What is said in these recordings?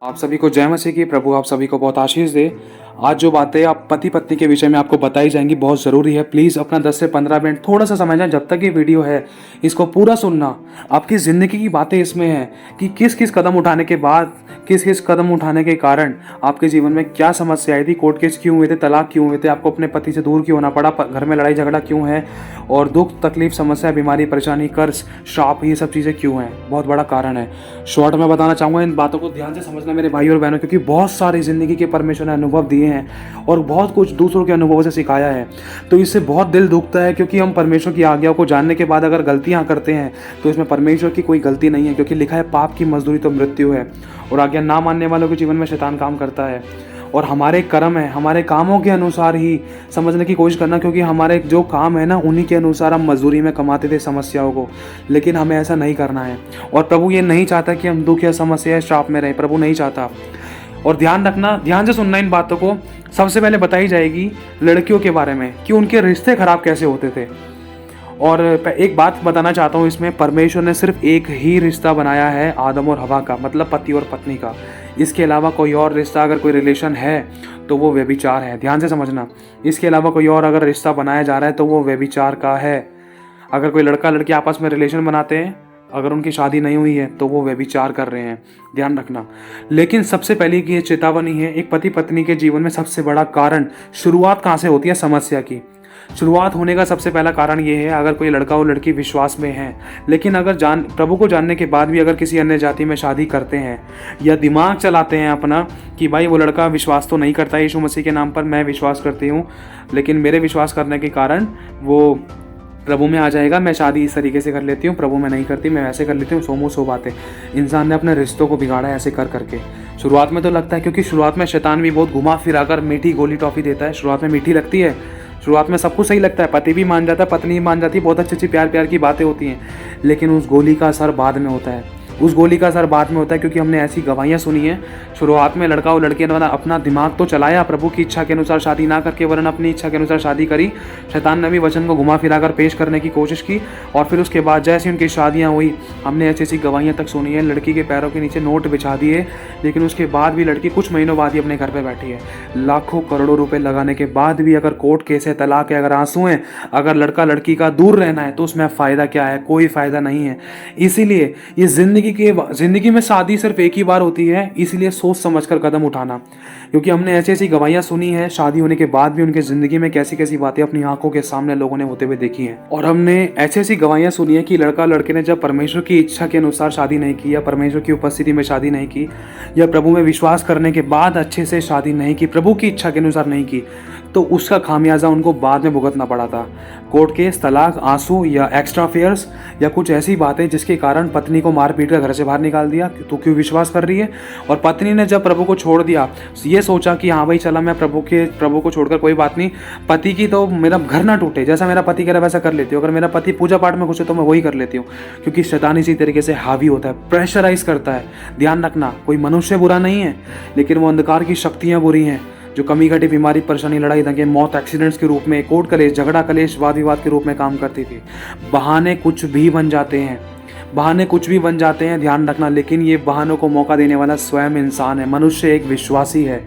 आप सभी को जय मसीह की। प्रभु आप सभी को बहुत आशीष दे। आज जो बातें आप पति पत्नी के विषय में आपको बताई जाएंगी बहुत ज़रूरी है। प्लीज़ अपना 10 से 15 मिनट थोड़ा सा समझना। जब तक ये वीडियो है इसको पूरा सुनना। आपकी ज़िंदगी की बातें इसमें हैं कि किस किस कदम उठाने के बाद, किस किस कदम उठाने के कारण आपके जीवन में क्या समस्या आई थी, कोर्ट केस क्यों हुए थे, तलाक क्यों हुए थे, आपको अपने पति से दूर क्यों होना पड़ा, घर में लड़ाई झगड़ा क्यों है, और दुख तकलीफ समस्या बीमारी परेशानी कर्ज श्राप, ये सब चीज़ें क्यों हैं। बहुत बड़ा कारण है। शॉर्ट में बताना चाहूँगा, इन बातों को ध्यान से समझना मेरे भाई और बहनों, क्योंकि बहुत सारी ज़िंदगी के परमेश्वर ने अनुभव दिए हैं और बहुत कुछ दूसरों के अनुभवों से सिखाया है। तो इससे बहुत दिल दुखता है, क्योंकि हम परमेश्वर की आज्ञाओं को जानने के बाद अगर गलतियां करते हैं तो इसमें परमेश्वर की कोई गलती नहीं है, क्योंकि लिखा है पाप की मजदूरी तो मृत्यु है, और आज्ञा ना मानने वालों के जीवन में शैतान काम करता है। और हमारे कर्म है, हमारे कामों के अनुसार ही समझने की कोशिश करना, क्योंकि हमारे जो काम है ना उन्हीं के अनुसार हम मजदूरी में कमाते थे समस्याओं को, लेकिन हमें ऐसा नहीं करना है। और प्रभु ये नहीं चाहता कि हम दुख या समस्या या श्राप में रहें, प्रभु नहीं चाहता। और ध्यान रखना, ध्यान से सुनना इन बातों को। सबसे पहले बताई जाएगी लड़कियों के बारे में कि उनके रिश्ते खराब कैसे होते थे। और एक बात बताना चाहता हूँ, इसमें परमेश्वर ने सिर्फ एक ही रिश्ता बनाया है, आदम और हवा का, मतलब पति और पत्नी का। इसके अलावा कोई और रिश्ता, अगर कोई रिलेशन है तो वो व्यभिचार है। ध्यान से समझना, इसके अलावा कोई और अगर रिश्ता बनाया जा रहा है तो वो व्यभिचार का है। अगर कोई लड़का लड़की आपस में रिलेशन बनाते हैं, अगर उनकी शादी नहीं हुई है तो वो व्यभिचार कर रहे हैं। ध्यान रखना। लेकिन सबसे पहले की ये चेतावनी है, एक पति पत्नी के जीवन में सबसे बड़ा कारण, शुरुआत कहाँ से होती है समस्या की। शुरुआत होने का सबसे पहला कारण ये है, अगर कोई लड़का और लड़की विश्वास में है, लेकिन अगर प्रभु को जानने के बाद भी अगर किसी अन्य जाति में शादी करते हैं, या दिमाग चलाते हैं अपना कि भाई वो लड़का विश्वास तो नहीं करता यीशु मसीह के नाम पर, मैं विश्वास करती हूँ, लेकिन मेरे विश्वास करने के कारण वो प्रभु में आ जाएगा, मैं शादी इस तरीके से कर लेती हूँ, प्रभु में नहीं करती, मैं वैसे कर लेती हूँ, सोमो सो बातें। इंसान ने अपने रिश्तों को बिगाड़ा है ऐसे कर करके। शुरुआत में तो लगता है, क्योंकि शुरुआत में शैतान भी बहुत घुमा फिरा कर मीठी गोली टॉफी देता है। शुरुआत में मीठी लगती है, शुरुआत में सब कुछ सही लगता है, पति भी मान जाता है, पत्नी भी मान जाती है, बहुत अच्छी अच्छी प्यार प्यार की बातें होती हैं, लेकिन उस गोली का असर बाद में होता है। उस गोली का असर बाद में होता है, क्योंकि हमने ऐसी गवाहियाँ सुनी हैं। शुरुआत में लड़का और लड़की ने अपना दिमाग तो चलाया, प्रभु की इच्छा के अनुसार शादी ना करके वरन अपनी इच्छा के अनुसार शादी करी। शैतान ने भी वचन को घुमा फिरा कर पेश करने की कोशिश की, और फिर उसके बाद जैसे उनकी शादियाँ हुई, हमने ऐसी ऐसी गवाहियाँ तक सुनी है, लड़की के पैरों के नीचे नोट बिछा दिए, लेकिन उसके बाद भी लड़की कुछ महीनों बाद ही अपने घर पर बैठी है। लाखों करोड़ों रुपये लगाने के बाद भी अगर कोर्ट केस है, तलाक है, अगर आंसू हैं, अगर लड़का लड़की का दूर रहना है, तो उसमें फ़ायदा क्या है? कोई फ़ायदा नहीं है। इसीलिए ये ज़िंदगी में शादी सिर्फ एक ही बार होती है, इसलिए सोच समझकर कदम उठाना। क्योंकि हमने ऐसी ऐसी गवाहियाँ सुनी हैं, शादी होने के बाद भी उनके ज़िंदगी में कैसी कैसी बातें अपनी आंखों के सामने लोगों ने होते हुए देखी हैं। और हमने ऐसी ऐसी गवाहियाँ सुनी है कि लड़का लड़के ने जब परमेश्वर की इच्छा के अनुसार शादी नहीं की, या परमेश्वर की उपस्थिति में शादी नहीं की, या प्रभु में विश्वास करने के बाद अच्छे से शादी नहीं की, प्रभु की इच्छा के अनुसार नहीं की, तो उसका खामियाजा उनको बाद में भुगतना पड़ा था। कोर्ट केस, तलाक, आंसू, या एक्स्ट्रा अफेयर्स, या कुछ ऐसी बातें जिसके कारण पत्नी को मार पीट कर घर से बाहर निकाल दिया। तो क्यों विश्वास कर रही है? और पत्नी ने जब प्रभु को छोड़ दिया, ये सोचा कि हाँ भाई चला मैं प्रभु को छोड़कर कोई बात नहीं, पति की तो मेरा घर ना टूटे, जैसा मेरा पति कह रहा है वैसा कर लेती हूँ, अगर मेरा पति पूजा पाठ में घुसे तो मैं वही कर लेती हूँ। क्योंकि शैतान इसी तरीके से हावी होता है, प्रेशराइज करता है। ध्यान रखना, कोई मनुष्य बुरा नहीं है, लेकिन वो अंधकार की शक्तियाँ बुरी हैं, जो कमी घटी बीमारी परेशानी लड़ाई दंगे मौत एक्सीडेंट्स के रूप में, कोर्ट कलेश झगड़ा कलेश वाद विवाद के रूप में काम करती थी। बहाने कुछ भी बन जाते हैं, बहाने कुछ भी बन जाते हैं, ध्यान रखना। लेकिन ये बहानों को मौका देने वाला स्वयं इंसान है, मनुष्य एक विश्वासी है।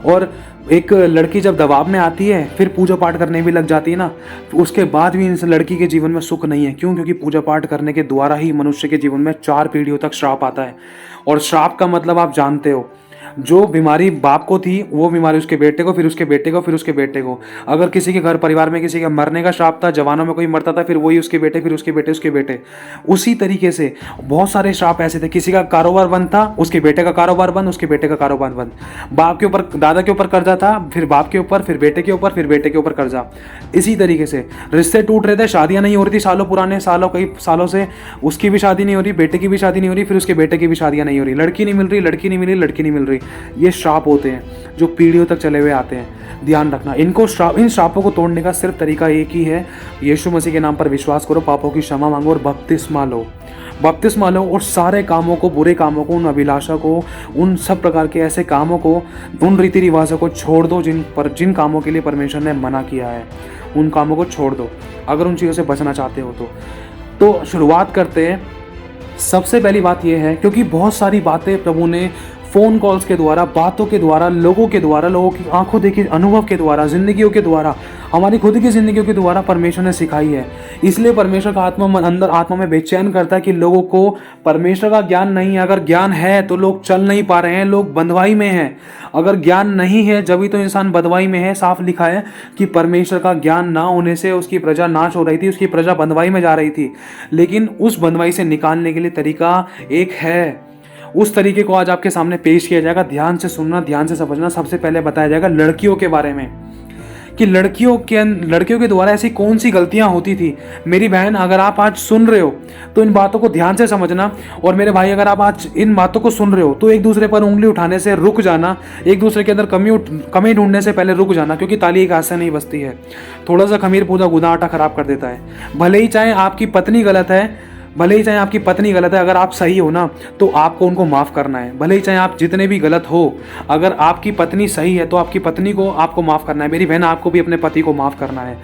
और एक लड़की जब दबाव में आती है, फिर पूजा पाठ करने भी लग जाती है ना, उसके बाद भी इस लड़की के जीवन में सुख नहीं है। क्यों? क्योंकि पूजा पाठ करने के द्वारा ही मनुष्य के जीवन में 4 पीढ़ियों तक श्राप आता है। और श्राप का मतलब आप जानते हो, जो बीमारी बाप को थी वो बीमारी उसके बेटे को, फिर उसके बेटे को, फिर उसके बेटे को। अगर किसी के घर परिवार में किसी का मरने का श्राप था, जवानों में कोई मरता था, फिर वही उसके बेटे, फिर उसके बेटे, उसके बेटे। उसी तरीके से बहुत सारे श्राप ऐसे थे। किसी का कारोबार बंद था, उसके बेटे का कारोबार बंद, उसके बेटे का कारोबार बंद। बाप के ऊपर, दादा के ऊपर कर्जा था, फिर बाप के ऊपर, फिर बेटे के ऊपर, फिर बेटे के ऊपर कर्जा। इसी तरीके से रिश्ते टूट रहे थे, शादियां नहीं हो रही थी सालों पुराने, कई सालों से उसकी भी शादी नहीं हो रही, बेटे की भी शादी नहीं हो रही, फिर उसके बेटे की भी शादियां नहीं हो रही, लड़की नहीं मिल रही, लड़की नहीं मिली, लड़की नहीं मिल रही। ये श्राप होते हैं जो पीढ़ियों तक चले हुए आते हैं। ध्यान रखना, इन श्रापों को तोड़ने का सिर्फ तरीका एक ही है, यीशु मसीह के नाम पर विश्वास करो, पापों की क्षमा मांगो और बपतिस्मा लो। और सारे कामों को, बुरे कामों को, उन अभिलाषा को, उन सब प्रकार के ऐसे कामों को, उन रीति रिवाजों को छोड़ दो जिन कामों के लिए परमेश्वर ने मना किया है। उन कामों को छोड़ दो अगर उन चीज़ों से बचना चाहते हो तो शुरुआत करते हैं। सबसे पहली बात यह है, क्योंकि बहुत सारी बातें प्रभु ने फ़ोन कॉल्स के द्वारा, बातों के द्वारा, लोगों की आंखों देखी अनुभव के द्वारा, जिंदगियों के द्वारा, हमारी खुद की जिंदगियों के द्वारा परमेश्वर ने सिखाई है। इसलिए परमेश्वर का आत्मा अंदर आत्मा में बेचैन करता है कि लोगों को परमेश्वर का ज्ञान नहीं है। अगर ज्ञान है तो लोग चल नहीं पा रहे हैं, लोग बंधुआई में हैं। अगर ज्ञान नहीं है जब भी तो इंसान बंधुआई में है। साफ लिखा है कि परमेश्वर का ज्ञान ना होने से उसकी प्रजा नाश हो रही थी, उसकी प्रजा बंधुआई में जा रही थी। लेकिन उस बंधुआई से निकालने के लिए तरीका एक है। उस तरीके को आज आपके सामने पेश किया जाएगा। ध्यान से सुनना, ध्यान से समझना। सबसे पहले बताया जाएगा लड़कियों के बारे में कि लड़कियों के द्वारा ऐसी कौन सी गलतियां होती थी। मेरी बहन, अगर आप आज सुन रहे हो तो इन बातों को ध्यान से समझना। और मेरे भाई, अगर आप आज इन बातों को सुन रहे हो तो एक दूसरे पर उंगली उठाने से रुक जाना, एक दूसरे के अंदर कमी ढूंढने से पहले रुक जाना, क्योंकि ताली एक हाथ से नहीं बजती है। थोड़ा सा खमीर पूरा गुदा आटा खराब कर देता है। भले ही चाहे आपकी पत्नी गलत है, अगर आप सही हो ना तो आपको उनको माफ़ करना है। भले ही चाहे आप जितने भी गलत हो, अगर आपकी पत्नी सही है तो आपकी पत्नी को आपको माफ़ करना है। मेरी बहन, आपको भी अपने पति को माफ़ करना है,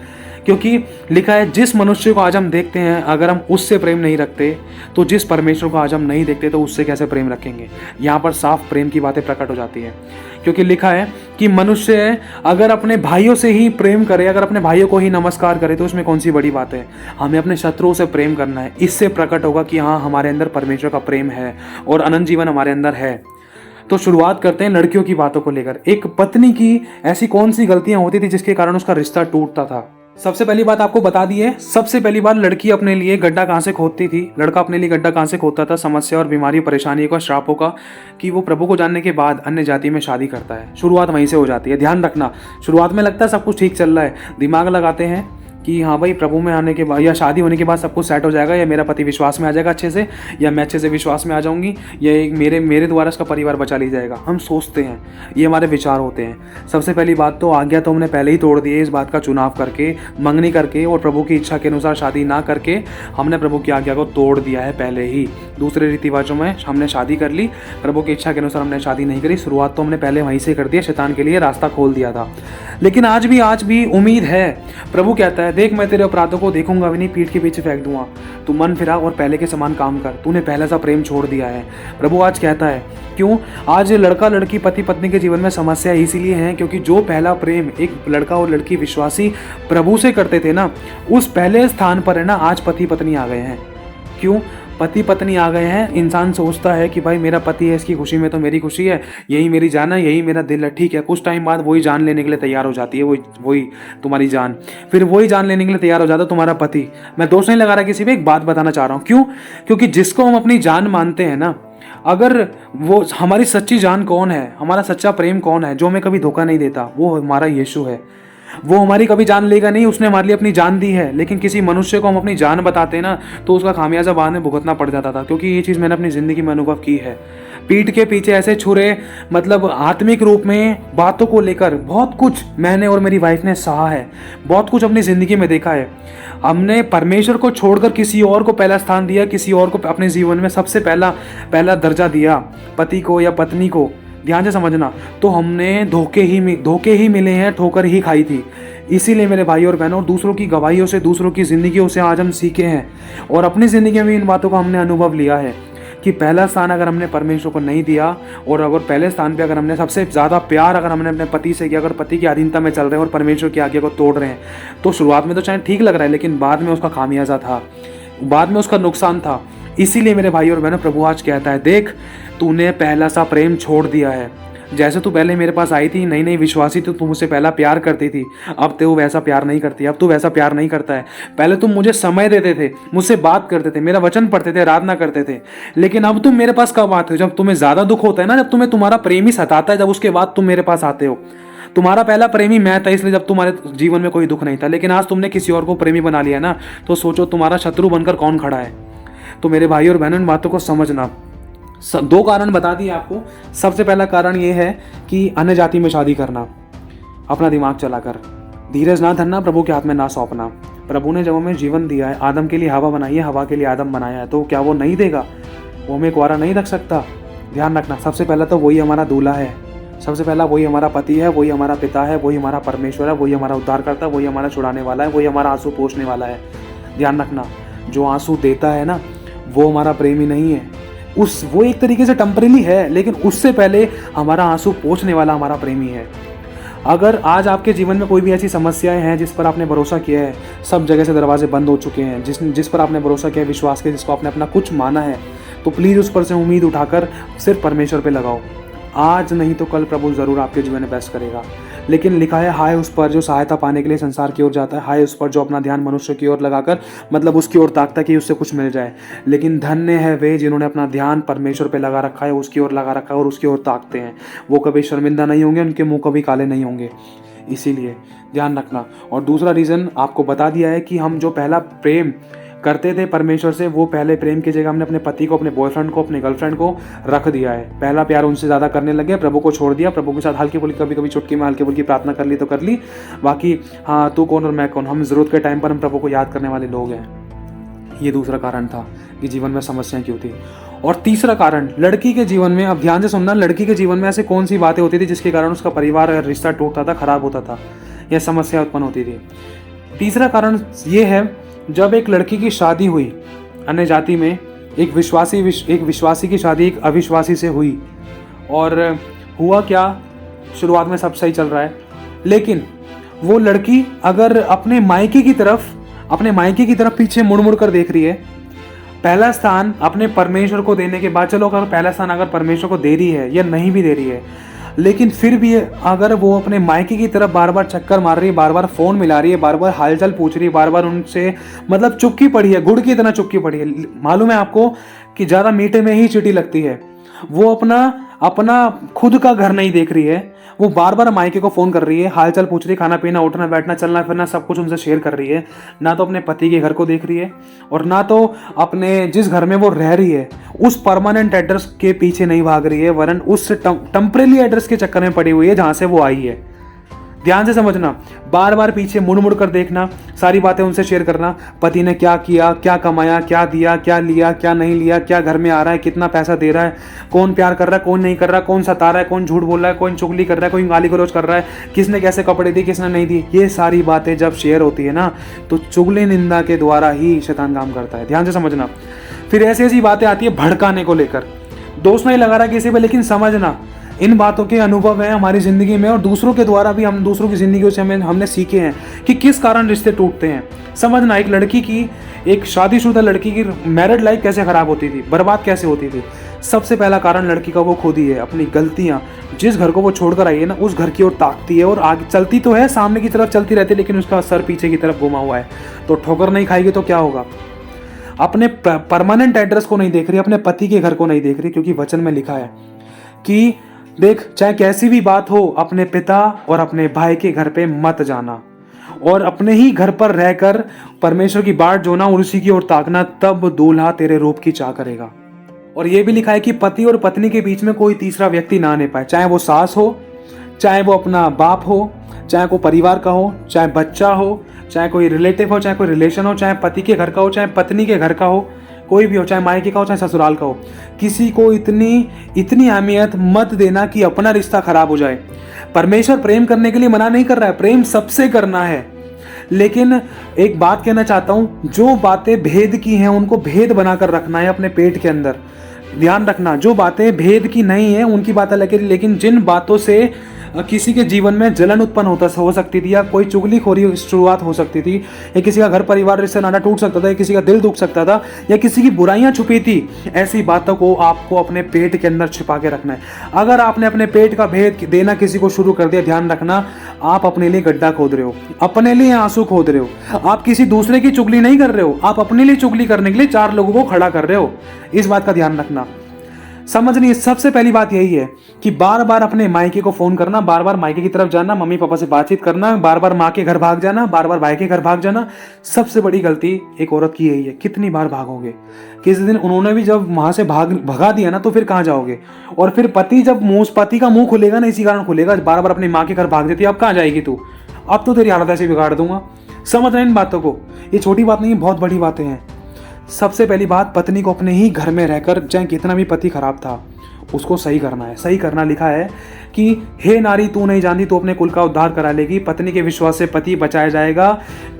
क्योंकि लिखा है जिस मनुष्य को आज हम देखते हैं अगर हम उससे प्रेम नहीं रखते तो जिस परमेश्वर को आज हम नहीं देखते तो उससे कैसे प्रेम रखेंगे। यहाँ पर साफ प्रेम की बातें प्रकट हो जाती है, क्योंकि लिखा है कि मनुष्य अगर अपने भाइयों से ही प्रेम करे, अगर अपने भाइयों को ही नमस्कार करे तो उसमें कौन सी बड़ी बात है। हमें अपने शत्रुओं से प्रेम करना है। इससे प्रकट होगा कि हाँ, हमारे अंदर परमेश्वर का प्रेम है और अनंत जीवन हमारे अंदर है। तो शुरुआत करते हैं लड़कियों की बातों को लेकर। एक पत्नी की ऐसी कौन सी गलतियां होती थी जिसके कारण उसका रिश्ता टूटता था। सबसे पहली बात आपको बता दी है। सबसे पहली बात, लड़की अपने लिए गड्ढा कहाँ से खोदती थी, लड़का अपने लिए गड्ढा कहाँ से खोदता था। समस्या और बीमारी, परेशानी का, श्रापों का, कि वो प्रभु को जानने के बाद अन्य जाति में शादी करता है। शुरुआत वहीं से हो जाती है। ध्यान रखना, शुरुआत में लगता है सब कुछ ठीक चल रहा है, दिमाग लगाते हैं कि हाँ भाई, प्रभु में आने के बाद या शादी होने के बाद सब कुछ सेट हो जाएगा, या मेरा पति विश्वास में आ जाएगा अच्छे से, या मैं अच्छे से विश्वास में आ जाऊंगी, या एक मेरे द्वारा इसका परिवार बचा ली जाएगा। हम सोचते हैं, ये हमारे विचार होते हैं। सबसे पहली बात तो आज्ञा तो हमने पहले ही तोड़ दी है। इस बात का चुनाव करके, मंगनी करके और प्रभु की इच्छा के अनुसार शादी ना करके हमने प्रभु की आज्ञा को तोड़ दिया है पहले ही। दूसरे रीति रिवाजों में हमने शादी कर ली, प्रभु की इच्छा के अनुसार हमने शादी नहीं करी। शुरुआत तो हमने पहले वहीं से कर दिया, शैतान के लिए रास्ता खोल दिया था। लेकिन आज भी उम्मीद है। प्रभु कहता है, देख मैं तेरे अपराधों को देखूंगा भी नहीं, पीठ के पीछे फेंक दूंगा। तू मन फिरा और पहले के समान काम कर, तूने पहले सा प्रेम छोड़ दिया है। प्रभु आज कहता है। क्यों? आज लड़का लड़की, पति पत्नी के जीवन में समस्या इसीलिए है क्योंकि जो पहला प्रेम एक लड़का और लड़की विश्वासी प्रभु से करते थे ना, उस पहले स्थान पर है ना आज पति पत्नी आ गए हैं। क्यों पति पत्नी आ गए हैं? इंसान सोचता है कि भाई मेरा पति है, इसकी खुशी में तो मेरी खुशी है, यही मेरी जान है, यही मेरा दिल है। ठीक है, कुछ टाइम बाद वही जान लेने के लिए तैयार हो जाती है, वही तुम्हारी जान। फिर वही जान लेने के लिए तैयार हो जाता है तुम्हारा पति। मैं दोष नहीं लगा रहा किसी पे, एक बात बताना चाह रहा हूँ। क्यों? क्योंकि जिसको हम अपनी जान मानते हैं ना, अगर वो हमारी सच्ची जान कौन है, हमारा सच्चा प्रेम कौन है, जो हमें कभी धोखा नहीं देता, वो हमारा यीशु है। वो हमारी कभी जान लेगा नहीं, उसने हमारे लिए अपनी जान दी है। लेकिन किसी मनुष्य को हम अपनी जान बताते हैं ना, तो उसका खामियाजा बाद में भुगतना पड़ जाता था। क्योंकि ये चीज़ मैंने अपनी ज़िंदगी में अनुभव की है। पीठ के पीछे ऐसे छुरे, मतलब आत्मिक रूप में बातों को लेकर बहुत कुछ मैंने और मेरी वाइफ ने सहा है, बहुत कुछ अपनी ज़िंदगी में देखा है। हमने परमेश्वर को छोड़कर किसी और को पहला स्थान दिया, किसी और को अपने जीवन में सबसे पहला दर्जा दिया, पति को या पत्नी को। ध्यान से समझना। तो हमने धोखे ही मिले हैं, ठोकर ही खाई थी। इसीलिए मेरे भाई और बहनों, दूसरों की गवाहियों से, दूसरों की जिंदगियों से आज हम सीखे हैं और अपनी ज़िंदगी में इन बातों का हमने अनुभव लिया है कि पहला स्थान अगर हमने परमेश्वर को नहीं दिया, और अगर पहले स्थान पे अगर हमने सबसे ज़्यादा प्यार अगर हमने अपने पति से किया, अगर पति की अधीनता में चल रहे हैं और परमेश्वर की आज्ञा को तोड़ रहे हैं, तो शुरुआत में तो चाहे ठीक लग रहा है, लेकिन बाद में उसका खामियाजा था, बाद में उसका नुकसान था। इसीलिए मेरे भाई और बहनों, प्रभु आज कहता है, देख तूने पहला सा प्रेम छोड़ दिया है। जैसे तू पहले मेरे पास आई थी, नई विश्वासी, तो तू मुझसे पहला प्यार करती थी, अब तो वैसा प्यार नहीं करती, अब तू वैसा प्यार नहीं करता है। पहले तुम मुझे समय देते थे, मुझसे बात करते थे, मेरा वचन पढ़ते थे, आराधना करते थे, लेकिन अब तुम मेरे पास कब आते हो? जब तुम्हें ज़्यादा दुख होता है ना, जब तुम्हें तुम्हारा प्रेमी सताता है, जब उसके बाद तुम मेरे पास आते हो। तुम्हारा पहला प्रेमी मैं था, इसलिए जब तुम्हारे जीवन में कोई दुख नहीं था, लेकिन आज तुमने किसी और को प्रेमी बना लिया ना, तो सोचो तुम्हारा शत्रु बनकर कौन खड़ा है। तो मेरे भाई और बहनों, इन बातों को समझना। दो कारण बता दिए आपको। सबसे पहला कारण ये है कि अन्य जाति में शादी करना, अपना दिमाग चलाकर, धीरज ना धरना, प्रभु के हाथ में ना सौंपना। प्रभु ने जब हमें जीवन दिया है, आदम के लिए हवा बनाई है, हवा के लिए आदम बनाया है, तो क्या वो नहीं देगा? वो हमें कुंवारा नहीं रख सकता? ध्यान रखना, सबसे पहला तो वही हमारा दूल्हा है, सबसे पहला वही हमारा पति है, वही हमारा पिता है, वही हमारा परमेश्वर है, वही हमारा उद्धार करता है, वही हमारा छुड़ाने वाला है, वही हमारा आंसू पोंछने वाला है। ध्यान रखना, जो आंसू देता है ना, वो हमारा प्रेमी नहीं है। वो एक तरीके से टेम्परेरी है, लेकिन उससे पहले हमारा आंसू पोंछने वाला हमारा प्रेमी है। अगर आज आपके जीवन में कोई भी ऐसी समस्याएं हैं जिस पर आपने भरोसा किया है, सब जगह से दरवाजे बंद हो चुके हैं, जिस पर आपने भरोसा किया है, विश्वास किया, जिसको आपने अपना कुछ माना है, तो प्लीज़ उस पर से उम्मीद उठाकर सिर्फ परमेश्वर पे लगाओ। आज नहीं तो कल प्रभु ज़रूर आपके जीवन में बेस्ट करेगा। लेकिन लिखा है, हाय उस पर जो सहायता पाने के लिए संसार की ओर जाता है, हाय उस पर जो अपना ध्यान मनुष्य की ओर लगाकर मतलब उसकी ओर ताकता कि उससे कुछ मिल जाए। लेकिन धन्य है वे जिन्होंने अपना ध्यान परमेश्वर पे लगा रखा है, उसकी ओर लगा रखा है और उसकी ओर ताकते हैं। वो कभी शर्मिंदा नहीं होंगे, उनके मुंह कभी काले नहीं होंगे। इसीलिए ध्यान रखना। और दूसरा रीज़न आपको बता दिया है कि हम जो पहला प्रेम करते थे परमेश्वर से, वो पहले प्रेम की जगह हमने अपने पति को, अपने बॉयफ्रेंड को, अपने गर्लफ्रेंड को रख दिया है। पहला प्यार उनसे ज़्यादा करने लगे, प्रभु को छोड़ दिया। प्रभु के साथ हल्की फुल्की कभी कभी चुटकी में हल्की फुल्की प्रार्थना कर ली तो कर ली, बाकी हाँ तू कौन और मैं कौन, हम ज़रूरत के टाइम पर हम प्रभु को याद करने वाले लोग हैं। ये दूसरा कारण था कि जीवन में समस्याएं क्यों थी। और तीसरा कारण लड़की के जीवन में, अब ध्यान से सुनना, लड़की के जीवन में ऐसे कौन सी बातें होती थी जिसके कारण उसका परिवार और रिश्ता टूटता था, खराब होता था या समस्या उत्पन्न होती थी। तीसरा कारण ये है, जब एक लड़की की शादी हुई अन्य जाति में, एक विश्वासी की शादी एक अविश्वासी से हुई, और हुआ क्या, शुरुआत में सब सही चल रहा है, लेकिन वो लड़की अगर अपने मायके की तरफ पीछे मुड़ मुड़ कर देख रही है, पहला स्थान अपने परमेश्वर को देने के बाद, चलो अगर पहला स्थान अगर परमेश्वर को दे रही है या नहीं भी दे रही है, लेकिन फिर भी अगर वो अपने मायके की तरफ बार बार चक्कर मार रही है, बार बार फ़ोन मिला रही है, बार बार हालचाल पूछ रही है, बार बार उनसे मतलब चुपकी पड़ी है, गुड़ की तरह चुपकी पड़ी है। मालूम है आपको कि ज़्यादा मीठे में ही चींटी लगती है। वो अपना खुद का घर नहीं देख रही है, वो बार बार मायके को फ़ोन कर रही है, हालचाल पूछ रही है, खाना पीना, उठना बैठना, चलना फिरना सब कुछ उनसे शेयर कर रही है। ना तो अपने पति के घर को देख रही है और ना तो अपने जिस घर में वो रह रही है उस परमानेंट एड्रेस के पीछे नहीं भाग रही है, वरन उस टेम्परेरी एड्रेस के चक्कर में पड़ी हुई है जहाँ से वो आई है। ध्यान से समझना, बार बार पीछे मुड़ मुड़ कर देखना, सारी बातें उनसे शेयर करना, पति ने क्या किया, क्या कमाया, क्या दिया, क्या लिया, क्या नहीं लिया, क्या घर में आ रहा है, कितना पैसा दे रहा है, कौन प्यार कर रहा है, कौन नहीं कर रहा है, कौन सता रहा है, कौन झूठ बोल रहा है, कौन चुगली कर रहा है, कोई गाली गलौज कर रहा है, किसने कैसे कपड़े दिए, किसने नहीं दिए। ये सारी बातें जब शेयर होती है ना, तो चुगली निंदा के द्वारा ही शैतान काम करता है। ध्यान से समझना। फिर ऐसी ऐसी बातें आती है भड़काने को लेकर, दोष नहीं लगा रहा किसी पे, लेकिन समझना इन बातों के अनुभव हैं हमारी ज़िंदगी में, और दूसरों के द्वारा भी हम दूसरों की ज़िंदगी से हमने सीखे हैं कि किस कारण रिश्ते टूटते हैं। समझना, एक शादीशुदा लड़की की मैरिड लाइफ कैसे ख़राब होती थी, बर्बाद कैसे होती थी। सबसे पहला कारण लड़की का वो खुद ही है, अपनी गलतियाँ। जिस घर को वो छोड़कर आई है ना, उस घर की ओर ताकती है और आगे चलती तो है, सामने की तरफ चलती रहती है, लेकिन उसका सर पीछे की तरफ घुमा हुआ है। तो ठोकर नहीं खाएगी तो क्या होगा। अपने परमानेंट एड्रेस को नहीं देख रही, अपने पति के घर को नहीं देख रही, क्योंकि वचन में लिखा है कि देख, चाहे कैसी भी बात हो, अपने पिता और अपने भाई के घर पे मत जाना, और अपने ही घर पर रहकर परमेश्वर की बाट जोना और उसी की ओर ताकना, तब दूल्हा तेरे रूप की चाह करेगा। और ये भी लिखा है कि पति और पत्नी के बीच में कोई तीसरा व्यक्ति ना आने पाए, चाहे वो सास हो, चाहे वो अपना बाप हो, चाहे कोई परिवार का हो, चाहे बच्चा हो, चाहे कोई रिलेटिव हो, चाहे कोई रिलेशन हो, चाहे पति के घर का हो, चाहे पत्नी के घर का हो, कोई भी हो, चाहे मायके का हो, चाहे ससुराल का हो। किसी को इतनी अहमियत मत देना कि अपना रिश्ता खराब हो जाए। परमेश्वर प्रेम करने के लिए मना नहीं कर रहा है, प्रेम सबसे करना है, लेकिन एक बात कहना चाहता हूं, जो बातें भेद की हैं उनको भेद बनाकर रखना है अपने पेट के अंदर। ध्यान रखना, जो बातें भेद की नहीं है उनकी बात अलग है, लेकिन जिन बातों से किसी के जीवन में जलन उत्पन्न हो सकती थी, या कोई चुगलीखोरी शुरुआत हो सकती थी, या किसी का घर परिवार रिश्ता नाता टूट सकता था, या किसी का दिल दुख सकता था, या किसी की बुराइयां छुपी थी, ऐसी बातों को आपको अपने पेट के अंदर छिपा के रखना है। अगर आपने अपने पेट का भेद देना किसी को शुरू कर दिया, ध्यान रखना, आप अपने लिए गड्ढा खोद रहे हो, अपने लिए आंसू खोद रहे हो। आप किसी दूसरे की चुगली नहीं कर रहे हो, आप अपने लिए चुगली करने के लिए 4 लोगों को खड़ा कर रहे हो। इस बात का ध्यान रखना। समझनी, सबसे पहली बात यही है कि बार बार अपने मायके को फोन करना, बार बार मायके की तरफ जाना, मम्मी पापा से बातचीत करना, बार बार माँ के घर भाग जाना, बार बार भाई के घर भाग जाना, सबसे बड़ी गलती एक औरत की यही है। कितनी बार भागोगे? किसी दिन उन्होंने भी जब वहां से भगा दिया ना, तो फिर कहाँ जाओगे? और फिर पति का मुंह खुलेगा ना, इसी कारण खुलेगा, बार बार अपनी माँ के घर भाग देती है, अब कहाँ जाएगी तू, अब तो तेरी हालत ऐसे बिगाड़ दूंगा। समझ रहे इन बातों को? ये छोटी बात नहीं है, बहुत बड़ी बातें हैं। सबसे पहली बात, पत्नी को अपने ही घर में रहकर, चाहे कितना भी पति खराब था, उसको सही करना है। सही करना लिखा है कि हे नारी, तू नहीं जानती तू अपने कुल का उद्धार करा लेगी, पत्नी के विश्वास से पति बचाया जाएगा।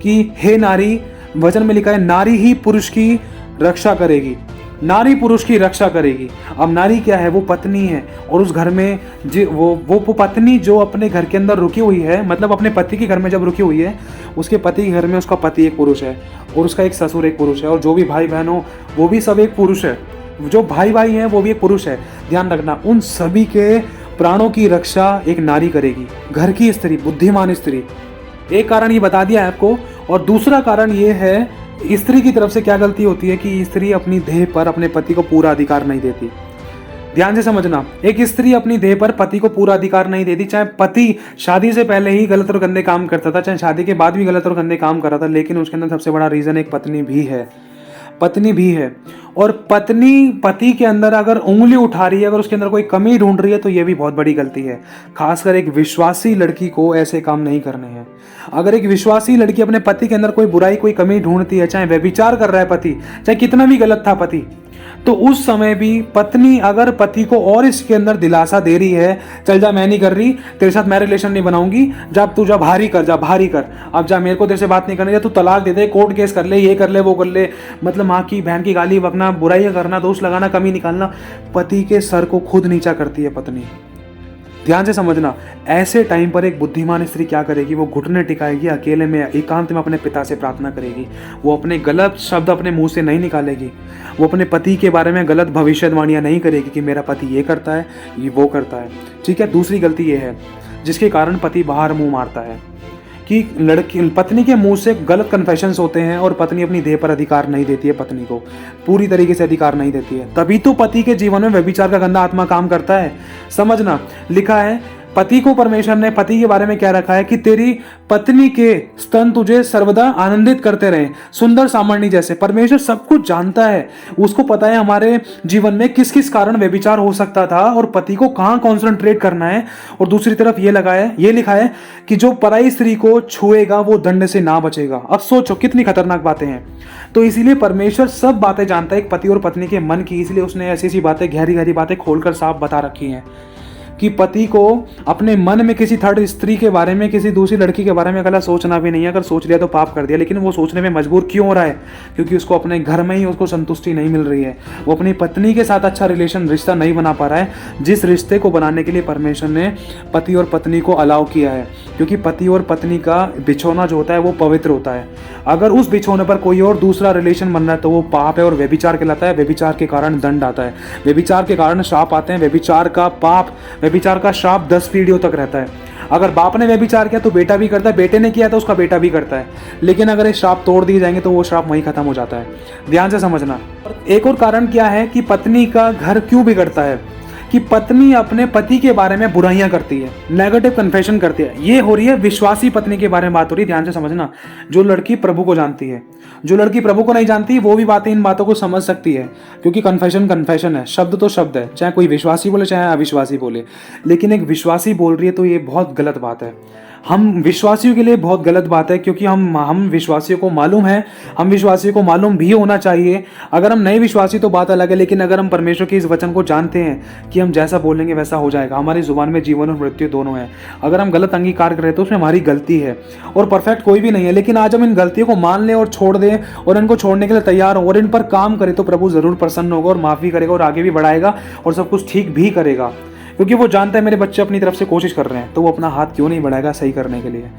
कि हे नारी, वचन में लिखा है नारी ही पुरुष की रक्षा करेगी। नारी पुरुष की रक्षा करेगी। अब नारी क्या है, वो पत्नी है, और उस घर में वो पत्नी जो अपने घर के अंदर रुकी हुई है, मतलब अपने पति के घर में जब रुकी हुई है, उसके पति के घर में उसका पति एक पुरुष है और उसका एक ससुर एक पुरुष है, और जो भी भाई बहन हो वो भी सब एक पुरुष है, जो भाई भाई हैं वो भी एक पुरुष है। ध्यान रखना, उन सभी के प्राणों की रक्षा एक नारी करेगी, घर की स्त्री, बुद्धिमान स्त्री। एक कारण ये बता दिया है आपको। और दूसरा कारण ये है, स्त्री की तरफ से क्या गलती होती है कि स्त्री अपनी देह पर अपने पति को पूरा अधिकार नहीं देती। ध्यान से समझना, एक स्त्री अपनी देह पर पति को पूरा अधिकार नहीं देती। चाहे पति शादी से पहले ही गलत और गंदे काम करता था, चाहे शादी के बाद भी गलत और गंदे काम कर रहा था, लेकिन उसके अंदर सबसे बड़ा रीजन एक पत्नी भी है। पत्नी भी है, और पत्नी पति के अंदर अगर उंगली उठा रही है, अगर उसके अंदर कोई कमी ढूंढ रही है, तो यह भी बहुत बड़ी गलती है। खासकर एक विश्वासी लड़की को ऐसे काम नहीं करने हैं। अगर एक विश्वासी लड़की अपने पति के अंदर कोई बुराई, कोई कमी ढूंढती है, चाहे व्यभिचार कर रहा है पति, चाहे कितना भी गलत था पति, तो उस समय भी पत्नी अगर पति को और इसके अंदर दिलासा दे रही है, चल जा, मैं नहीं कर रही, तेरे साथ मैं रिलेशन नहीं बनाऊंगी, जब तू जा भारी कर, जा भारी कर, अब जा, मेरे को तेरे से बात नहीं करनी, तू तलाक दे दे, कोर्ट केस कर ले, ये कर ले, वो कर ले, मतलब माँ की बहन की गाली बकना, बुराइयां करना, दोष लगाना, कमी निकालना, पति के सर को खुद नीचा करती है पत्नी। ध्यान से समझना, ऐसे टाइम पर एक बुद्धिमान स्त्री क्या करेगी, वो घुटने टिकाएगी, अकेले में एकांत में अपने पिता से प्रार्थना करेगी। वो अपने गलत शब्द अपने मुंह से नहीं निकालेगी, वो अपने पति के बारे में गलत भविष्यवाणियां नहीं करेगी कि मेरा पति ये करता है, ये वो करता है। ठीक है। दूसरी गलती ये है जिसके कारण पति बाहर मुंह मारता है कि लड़की पत्नी के मुंह से गलत कन्फेशंस होते हैं और पत्नी अपनी देह पर अधिकार नहीं देती है, पत्नी को पूरी तरीके से अधिकार नहीं देती है। तभी तो पति के जीवन में व्यभिचार का गंदा आत्मा काम करता है। समझना, लिखा है पति को, परमेश्वर ने पति के बारे में क्या रखा है कि तेरी पत्नी के स्तन तुझे सर्वदा आनंदित करते रहे, सुंदर सामर्णी जैसे। परमेश्वर सब कुछ जानता है, उसको पता है हमारे जीवन में किस किस कारण व्यभिचार हो सकता था और पति को कहाँ कॉन्सेंट्रेट करना है। और दूसरी तरफ ये लिखा है कि जो पराई स्त्री को छुएगा वो दंड से ना बचेगा। अब सोचो कितनी खतरनाक बातें हैं। तो इसीलिए परमेश्वर सब बातें जानता है एक पति और पत्नी के मन की, इसलिए उसने ऐसी ऐसी बातें, गहरी गहरी बातें खोलकर साफ बता रखी हैं कि पति को अपने मन में किसी थर्ड स्त्री के बारे में, किसी दूसरी लड़की के बारे में गलत सोचना भी नहीं है। अगर सोच लिया तो पाप कर दिया, लेकिन वो सोचने में मजबूर क्यों हो रहा है? क्योंकि उसको अपने घर में ही उसको संतुष्टि नहीं मिल रही है, वो अपनी पत्नी के साथ अच्छा रिश्ता नहीं बना पा रहा है, जिस रिश्ते को बनाने के लिए परमेश्वर ने पति और पत्नी को अलाउ किया है। क्योंकि पति और पत्नी का बिछौना जो होता है वो पवित्र होता है। अगर उस बिछौने पर कोई और दूसरा रिलेशन बन रहा है तो वो पाप है और व्यभिचार कहलाता है। व्यभिचार के कारण दंड आता है, व्यभिचार के कारण श्राप आते हैं। व्यभिचार का पाप, व्यभिचार का श्राप 10 पीढ़ियों तक रहता है। अगर बाप ने व्यभिचार किया तो बेटा भी करता है, बेटे ने किया तो उसका बेटा भी करता है। लेकिन अगर ये श्राप तोड़ दिए जाएंगे तो वो श्राप वहीं खत्म हो जाता है। ध्यान से समझना। एक और कारण क्या है कि पत्नी का घर क्यों बिगड़ता है, कि पत्नी अपने पति के बारे में बुराइयां करती है, नेगेटिव कन्फेशन करती है। ये हो रही है विश्वासी पत्नी के बारे में बात हो रही है। ध्यान से समझना, जो लड़की प्रभु को जानती है, जो लड़की प्रभु को नहीं जानती वो भी इन बातों को समझ सकती है, क्योंकि कन्फेशन है, शब्द तो शब्द है, चाहे कोई विश्वासी बोले चाहे अविश्वासी बोले। लेकिन एक विश्वासी बोल रही है तो ये बहुत गलत बात है। हम विश्वासियों के लिए बहुत गलत बात है, क्योंकि हम विश्वासियों को मालूम है, हम विश्वासियों को मालूम भी होना चाहिए। अगर हम नए विश्वासी तो बात अलग है, लेकिन अगर हम परमेश्वर के इस वचन को जानते हैं कि हम जैसा बोलेंगे वैसा हो जाएगा, हमारी जुबान में जीवन और मृत्यु दोनों है। अगर हम गलत अंगीकार कर रहे हैं तो उसमें हमारी गलती है, और परफेक्ट कोई भी नहीं है। लेकिन आज हम इन गलतियों को मान लें और छोड़ दें और इनको छोड़ने के लिए तैयार हो और इन पर काम करें तो प्रभु जरूर प्रसन्न होगा और माफी करेगा और आगे भी बढ़ाएगा और सब कुछ ठीक भी करेगा। क्योंकि वो जानता है मेरे बच्चे अपनी तरफ से कोशिश कर रहे हैं, तो वो अपना हाथ क्यों नहीं बढ़ाएगा सही करने के लिए।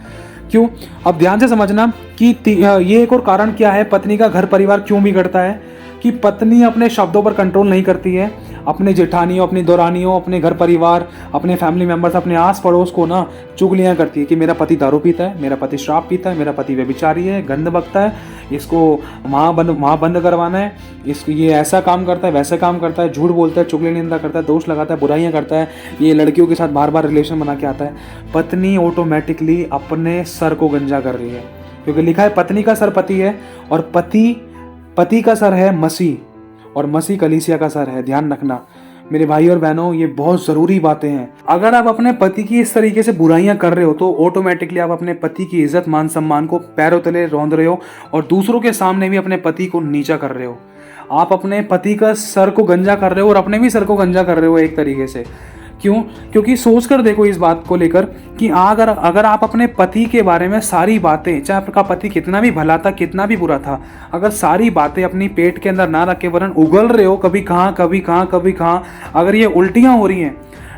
क्यों? अब ध्यान से समझना कि ये एक और कारण क्या है, पत्नी का घर परिवार क्यों बिगड़ता है, कि पत्नी अपने शब्दों पर कंट्रोल नहीं करती है। अपने जेठानियों, अपनी दौरानियों, अपने घर परिवार, अपने फैमिली मेंबर्स, अपने आस पड़ोस को ना चुगलियाँ करती है कि मेरा पति दारू पीता है, मेरा पति शराब पीता है, मेरा पति व्यभिचारी है, गंद बकता है, इसको वहाँ बंद करवाना है, इसको ये ऐसा काम करता है, वैसा काम करता है, झूठ बोलता है, चुगली निंदा करता है, दोष लगाता है, बुराइयाँ करता है, ये लड़कियों के साथ बार बार रिलेशन बना के आता है। पत्नी ऑटोमेटिकली अपने सर को गंजा कर रही है, क्योंकि लिखा है पत्नी का सर पति है और पति का सर है मसीह, और मसीह कलीसिया का सर है। ध्यान रखना मेरे भाई और बहनों, ये बहुत ज़रूरी बातें हैं। अगर आप अपने पति की इस तरीके से बुराइयां कर रहे हो तो ऑटोमेटिकली आप अपने पति की इज्जत मान सम्मान को पैरों तले रौंद रहे हो और दूसरों के सामने भी अपने पति को नीचा कर रहे हो। आप अपने पति का सर को गंजा कर रहे हो और अपने भी सर को गंजा कर रहे हो एक तरीके से, क्यों? क्योंकि सोच कर देखो इस बात को लेकर कि अगर आप अपने पति के बारे में सारी बातें, चाहे आपका पति कितना भी भला था, कितना भी बुरा था, अगर सारी बातें अपनी पेट के अंदर ना रखे वरन उगल रहे हो, कभी कहाँ कभी कहाँ कभी कहाँ, अगर ये उल्टियाँ हो रही हैं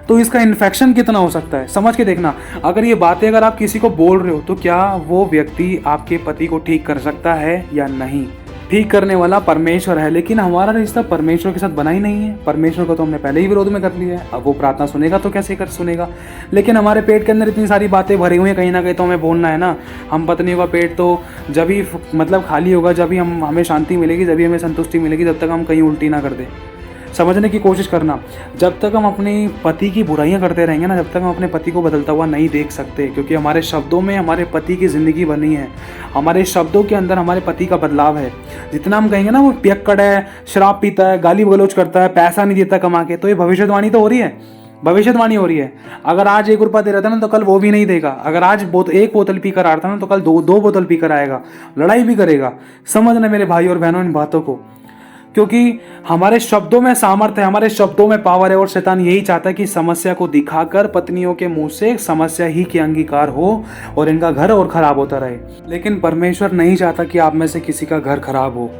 तो इसका इन्फेक्शन कितना हो सकता है, समझ के देखना। अगर ये बातें अगर आप किसी को बोल रहे हो तो क्या वो व्यक्ति आपके पति को ठीक कर सकता है या नहीं? ठीक करने वाला परमेश्वर है, लेकिन हमारा रिश्ता परमेश्वर के साथ बना ही नहीं है। परमेश्वर को तो हमने पहले ही विरोध में कर लिया है। अब वो प्रार्थना सुनेगा तो कैसे कर सुनेगा? लेकिन हमारे पेट के अंदर इतनी सारी बातें भरी हुई हैं, कहीं ना कहीं तो हमें बोलना है ना। हम पत्नियों का पेट तो जब ही मतलब खाली होगा, जब ही हमें शांति मिलेगी, जब ही हमें संतुष्टि मिलेगी, जब तक हम कहीं उल्टी ना कर दें। समझने की कोशिश करना, जब तक हम अपने पति की बुराइयां करते रहेंगे ना, जब तक हम अपने पति को बदलता हुआ नहीं देख सकते, क्योंकि हमारे शब्दों में हमारे पति की ज़िंदगी बनी है, हमारे शब्दों के अंदर हमारे पति का बदलाव है। जितना हम कहेंगे ना वो पियक्कड़ है, शराब पीता है, गाली गलौज करता है, पैसा नहीं देता कमा के, तो ये भविष्यवाणी तो हो रही है, भविष्यवाणी हो रही है। अगर आज 1 रुपया दे रहा था ना तो कल वो भी नहीं देगा। अगर आज एक बोतल पीकर आ रहा था ना तो कल दो बोतल पीकर आएगा, लड़ाई भी करेगा। समझना मेरे भाई और बहनों इन बातों को, क्योंकि हमारे शब्दों में सामर्थ्य है, हमारे शब्दों में पावर है, और शैतान यही चाहता है कि समस्या को दिखाकर पत्नियों के मुंह से समस्या ही की अंगीकार हो और इनका घर और खराब होता रहे। लेकिन परमेश्वर नहीं चाहता कि आप में से किसी का घर खराब हो,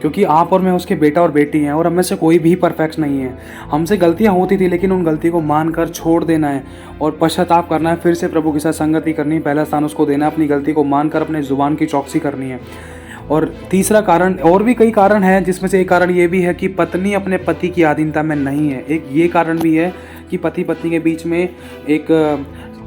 क्योंकि आप और मैं उसके बेटा और बेटी हैं, और हम में से कोई भी परफेक्ट नहीं है। हमसे गलतियां होती थी, लेकिन उन गलती को मानकर छोड़ देना है और पश्चाताप करना है, फिर से प्रभु के साथ संगति करनी है, पहला स्थान उसको देना है, अपनी गलती को मानकर अपने जुबान की चौकसी करनी है। और तीसरा कारण, और भी कई कारण हैं, जिसमें से एक कारण ये भी है कि पत्नी अपने पति की अधीनता में नहीं है। एक ये कारण भी है कि पति पत्नी के बीच में एक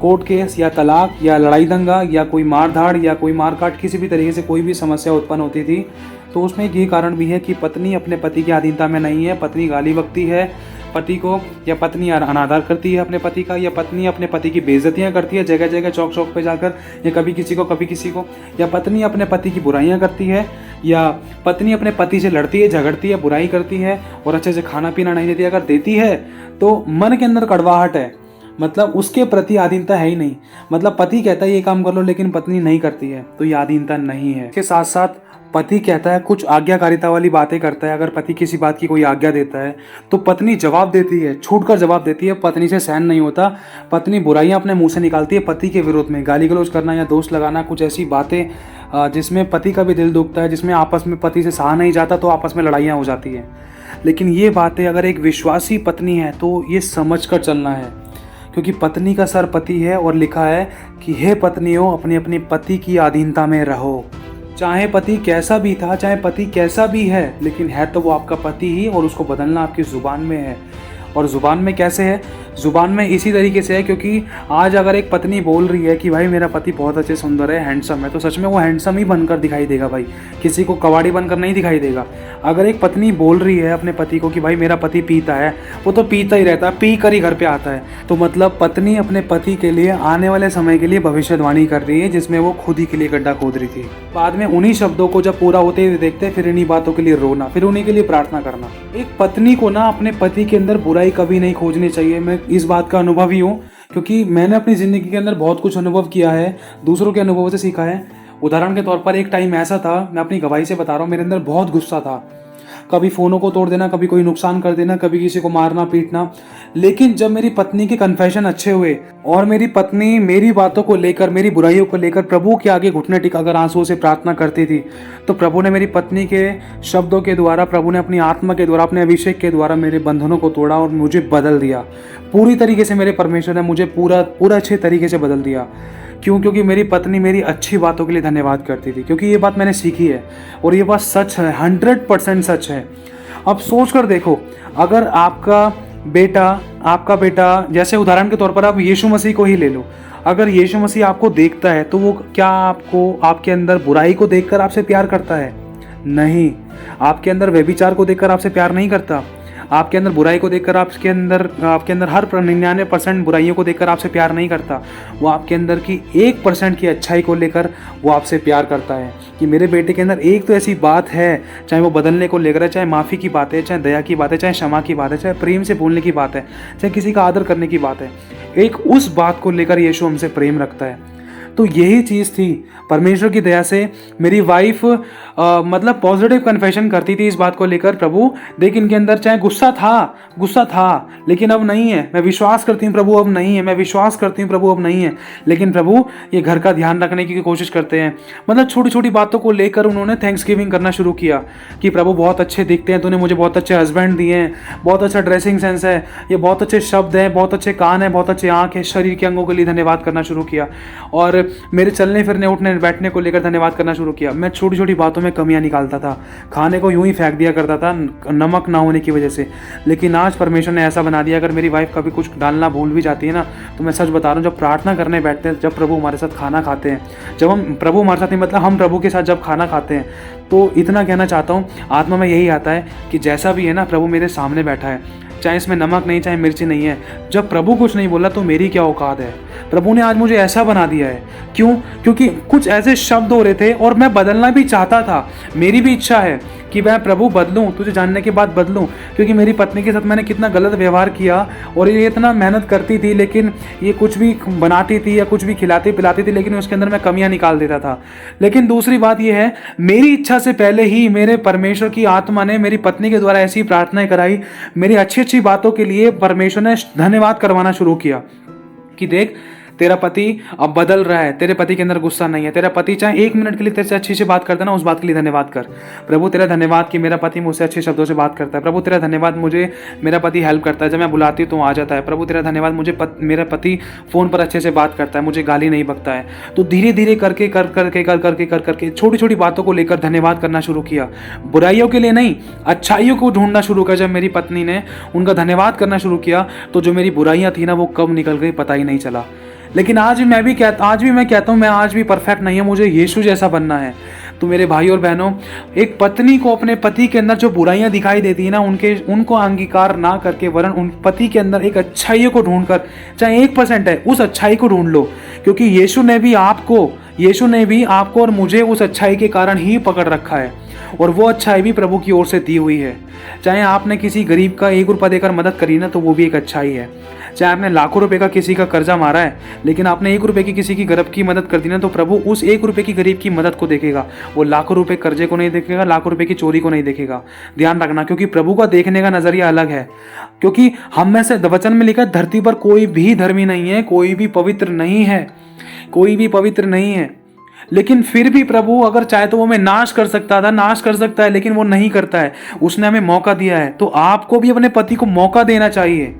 कोर्ट केस या तलाक या लड़ाई दंगा या कोई मार धाड़ या कोई मारकाट, किसी भी तरीके से कोई भी समस्या उत्पन्न होती थी, तो उसमें एक ये कारण भी है कि पत्नी अपने पति की अधीनता में नहीं है। पत्नी गाली बकती है पति को, या पत्नी अनादर करती है अपने पति का, या पत्नी अपने पति की बेइज्जतियां करती है जगह जगह, चौक चौक पे जाकर, या कभी किसी को, या पत्नी अपने पति की बुराइयां करती है, या पत्नी अपने पति से लड़ती है, झगड़ती है, बुराई करती है और अच्छे से खाना पीना नहीं देती। अगर देती है तो मन के अंदर कड़वाहट है, मतलब उसके प्रति आधीनता है ही नहीं। मतलब पति कहता है ये काम कर लो, लेकिन पत्नी नहीं करती है, तो ये आधीनता नहीं है। इसके साथ साथ पति कहता है, कुछ आज्ञाकारिता वाली बातें करता है। अगर पति किसी बात की कोई आज्ञा देता है तो पत्नी जवाब देती है, छूट कर जवाब देती है। पत्नी से सहन नहीं होता, पत्नी बुराइयां अपने मुंह से निकालती है पति के विरोध में, गाली गलौज करना या दोष लगाना, कुछ ऐसी बातें जिसमें पति का भी दिल दुखता है, जिसमें आपस में पति से सहा नहीं जाता, तो आपस में लड़ाइयाँ हो जाती हैं। लेकिन ये बातें अगर एक विश्वासी पत्नी है तो ये समझ कर चलना है, क्योंकि पत्नी का सर पति है, और लिखा है कि हे पत्नियों अपने अपने पति की अधीनता में रहो। चाहे पति कैसा भी था, चाहे पति कैसा भी है, लेकिन है तो वो आपका पति ही, और उसको बदलना आपकी जुबान में है। और जुबान में कैसे है? जुबान में इसी तरीके से है, क्योंकि आज अगर एक पत्नी बोल रही है कि भाई मेरा पति बहुत अच्छे सुंदर है, हैंडसम है, तो सच में वो हैंडसम ही बनकर दिखाई देगा भाई, किसी को कवाड़ी बनकर नहीं दिखाई देगा। अगर एक पत्नी बोल रही है अपने पति को कि भाई मेरा पति पीता है, वो तो पीता ही रहता है, पी कर ही घर पे आता है, तो मतलब पत्नी अपने पति के लिए आने वाले समय के लिए भविष्यवाणी कर रही है, जिसमें वो खुद ही के लिए गड्ढा खोद रही थी। बाद में उन्हीं शब्दों को जब पूरा होते हुए देखते, फिर इन्हीं बातों के लिए रोना, फिर उन्हीं के लिए प्रार्थना करना। एक पत्नी को ना अपने पति के अंदर बुराई कभी नहीं खोजनी चाहिए। मैं इस बात का अनुभवी हूँ, क्योंकि मैंने अपनी ज़िंदगी के अंदर बहुत कुछ अनुभव किया है, दूसरों के अनुभवों से सीखा है। उदाहरण के तौर पर एक टाइम ऐसा था, मैं अपनी गवाही से बता रहा हूँ, मेरे अंदर बहुत गुस्सा था, कभी फ़ोनों को तोड़ देना, कभी कोई नुकसान कर देना, कभी किसी को मारना पीटना। लेकिन जब मेरी पत्नी के कन्फेशन अच्छे हुए और मेरी पत्नी मेरी बातों को लेकर, मेरी बुराइयों को लेकर प्रभु के आगे घुटने टिकाकर आंसुओं से प्रार्थना करती थी, तो प्रभु ने मेरी पत्नी के शब्दों के द्वारा, प्रभु ने अपनी आत्मा के द्वारा, अपने अभिषेक के द्वारा मेरे बंधनों को तोड़ा और मुझे बदल दिया पूरी तरीके से। मेरे परमेश्वर ने मुझे पूरा अच्छे तरीके से बदल दिया। क्यों? क्योंकि मेरी पत्नी मेरी अच्छी बातों के लिए धन्यवाद करती थी, क्योंकि ये बात मैंने सीखी है और ये बात सच है, 100% सच है। अब सोच कर देखो, अगर आपका बेटा जैसे उदाहरण के तौर पर आप यीशु मसीह को ही ले लो, अगर यीशु मसीह आपको देखता है तो वो क्या आपको, आपके अंदर बुराई को देखकर आपसे प्यार करता है? नहीं। आपके अंदर व्यभिचार को देखकर आपसे प्यार नहीं करता, आपके अंदर बुराई को देखकर आपके अंदर हर 99% बुराइयों को देखकर आपसे प्यार नहीं करता। वो आपके अंदर की 1% की अच्छाई को लेकर वो आपसे प्यार करता है कि मेरे बेटे के अंदर एक तो ऐसी बात है, चाहे वो बदलने को लेकर है, चाहे माफ़ी की बात है, चाहे दया की बात है, चाहे क्षमा की बात है, चाहे प्रेम से बोलने की बात है, चाहे किसी का आदर करने की बात है, एक उस बात को लेकर यीशु हमसे प्रेम रखता है। तो यही चीज़ थी। परमेश्वर की दया से मेरी वाइफ मतलब पॉजिटिव कन्फेशन करती थी इस बात को लेकर, प्रभु देख इनके अंदर चाहे गुस्सा था लेकिन अब नहीं है, मैं विश्वास करती हूँ प्रभु अब नहीं है, मैं विश्वास करती हूँ प्रभु अब नहीं है। लेकिन प्रभु ये घर का ध्यान रखने की कोशिश करते हैं, मतलब छोटी छोटी बातों को लेकर उन्होंने थैंक्स गिविंग करना शुरू किया कि प्रभु बहुत अच्छे दिखते हैं, तूने मुझे बहुत अच्छे हस्बैंड दिए हैं, बहुत अच्छा ड्रेसिंग सेंस है, ये बहुत अच्छे शब्द हैं, बहुत अच्छे कान हैं, बहुत अच्छे आँख है, शरीर के अंगों के लिए धन्यवाद करना शुरू किया और मेरे चलने फिरने उठने बैठने को लेकर धन्यवाद करना शुरू किया। मैं छोटी छोटी बातों में कमियां निकालता था, खाने को यूं ही फेंक दिया करता था नमक ना होने की वजह से। लेकिन आज परमेश्वर ने ऐसा बना दिया, अगर मेरी वाइफ कभी कुछ डालना भूल भी जाती है ना, तो मैं सच बता रहा हूँ, जब प्रार्थना करने बैठते हैं, जब प्रभु हमारे साथ खाना खाते हैं, जब हम प्रभु हमारे साथ नहीं मतलब हम प्रभु के साथ जब खाना खाते हैं, तो इतना कहना चाहता हूँ, आत्मा में यही आता है कि जैसा भी है ना प्रभु मेरे सामने बैठा है, चाहे इसमें नमक नहीं चाहे मिर्ची नहीं है, जब प्रभु कुछ नहीं बोला तो मेरी क्या औकात है। प्रभु ने आज मुझे ऐसा बना दिया है। क्यों? क्योंकि कुछ ऐसे शब्द हो रहे थे और मैं बदलना भी चाहता था। मेरी भी इच्छा है कि मैं प्रभु बदलूं, तुझे जानने के बाद बदलूं, क्योंकि मेरी पत्नी के साथ मैंने कितना गलत व्यवहार किया और ये इतना मेहनत करती थी, लेकिन ये कुछ भी बनाती थी या कुछ भी खिलाती पिलाती थी, लेकिन उसके अंदर मैं कमियां निकाल देता था। लेकिन दूसरी बात ये है, मेरी इच्छा से पहले ही मेरे परमेश्वर की आत्मा ने मेरी पत्नी के द्वारा ऐसी प्रार्थनाएं कराई, मेरी अच्छी अच्छी बातों के लिए परमेश्वर ने धन्यवाद करवाना शुरू किया कि देख तेरा पति अब बदल रहा है, तेरे पति के अंदर गुस्सा नहीं है, तेरा पति चाहे 1 मिनट के लिए तेरे से अच्छी से बात करता है ना, उस बात के लिए धन्यवाद कर। प्रभु तेरा धन्यवाद कि मेरा पति मुझसे अच्छे शब्दों से बात करता है। प्रभु तेरा धन्यवाद मुझे मेरा पति हेल्प करता है, जब मैं बुलाती हूँ तो आ जाता है। प्रभु तेरा धन्यवाद मुझे मेरा पति फ़ोन पर अच्छे से बात करता है, मुझे गाली नहीं बकता है। तो धीरे धीरे करके करके छोटी छोटी बातों को लेकर धन्यवाद करना शुरू किया, बुराइयों के लिए नहीं, अच्छाइयों को ढूंढना शुरू किया। जब मेरी पत्नी ने उनका धन्यवाद करना शुरू किया तो जो मेरी बुराइयां थी ना वो कब निकल गई पता ही नहीं चला। लेकिन आज भी मैं कहता हूँ मैं आज भी परफेक्ट नहीं हूँ, मुझे यीशु जैसा बनना है। तो मेरे भाई और बहनों, एक पत्नी को अपने पति के अंदर जो बुराइयां दिखाई देती है ना, उनको अंगीकार ना करके वरन उन पति के अंदर एक अच्छाई को ढूंढकर, चाहे 1% है, उस अच्छाई को ढूंढ लो, क्योंकि यीशु ने भी आपको और मुझे उस अच्छाई के कारण ही पकड़ रखा है और वो अच्छाई भी प्रभु की ओर से दी हुई है। चाहे आपने किसी गरीब का 1 रुपया देकर मदद करी ना, तो वो भी एक अच्छाई है। चाहे आपने लाखों रुपए का किसी का कर्जा मारा है, लेकिन आपने 1 रुपए की किसी की गरीब की मदद कर दी ना, तो प्रभु उस 1 रुपए की गरीब की मदद को देखेगा, वो लाखों रुपए कर्जे को नहीं देखेगा, लाखों रुपए की चोरी को नहीं देखेगा। ध्यान रखना, क्योंकि प्रभु का देखने का नजरिया अलग है। क्योंकि हम में से वचन में लिखा है, धरती पर कोई भी धर्मी नहीं है, कोई भी पवित्र नहीं है, कोई भी पवित्र नहीं है। लेकिन फिर भी प्रभु अगर चाहे तो वो हमें नाश कर सकता है, लेकिन वो नहीं करता है। उसने हमें मौका दिया है, तो आपको भी अपने पति को मौका देना चाहिए।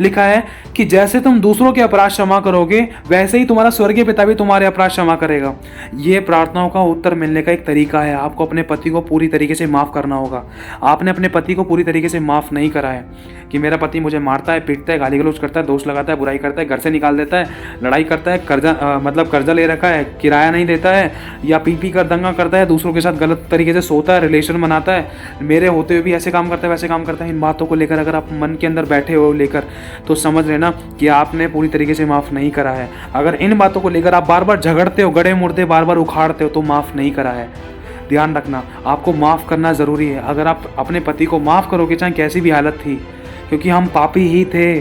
लिखा है कि जैसे तुम दूसरों के अपराध क्षमा करोगे, वैसे ही तुम्हारा स्वर्गीय पिता भी तुम्हारे अपराध क्षमा करेगा। ये प्रार्थनाओं का उत्तर मिलने का एक तरीका है। आपको अपने पति को पूरी तरीके से माफ करना होगा। आपने अपने पति को पूरी तरीके से माफ नहीं करा है कि मेरा पति मुझे मारता है, पीटता है, गाली गलौज करता है, दोष लगाता है, बुराई करता है, घर से निकाल देता है, लड़ाई करता है, कर्जा ले रखा है, किराया नहीं देता है, या पी कर दंगा करता है, दूसरों के साथ गलत तरीके से सोता है, रिलेशन बनाता है, मेरे होते हुए भी ऐसे काम करता है, वैसे काम करता है। इन बातों को लेकर अगर आप मन के अंदर बैठे हो लेकर, तो समझ लेना कि आपने पूरी तरीके से माफ़ नहीं करा है। अगर इन बातों को लेकर आप बार बार झगड़ते हो, गड़े मुर्दे बार बार उखाड़ते हो, तो माफ़ नहीं करा है। ध्यान रखना, आपको माफ़ करना ज़रूरी है। अगर आप अपने पति को माफ़ करोगे, चाहे कैसी भी हालत थी, क्योंकि हम पापी ही थे,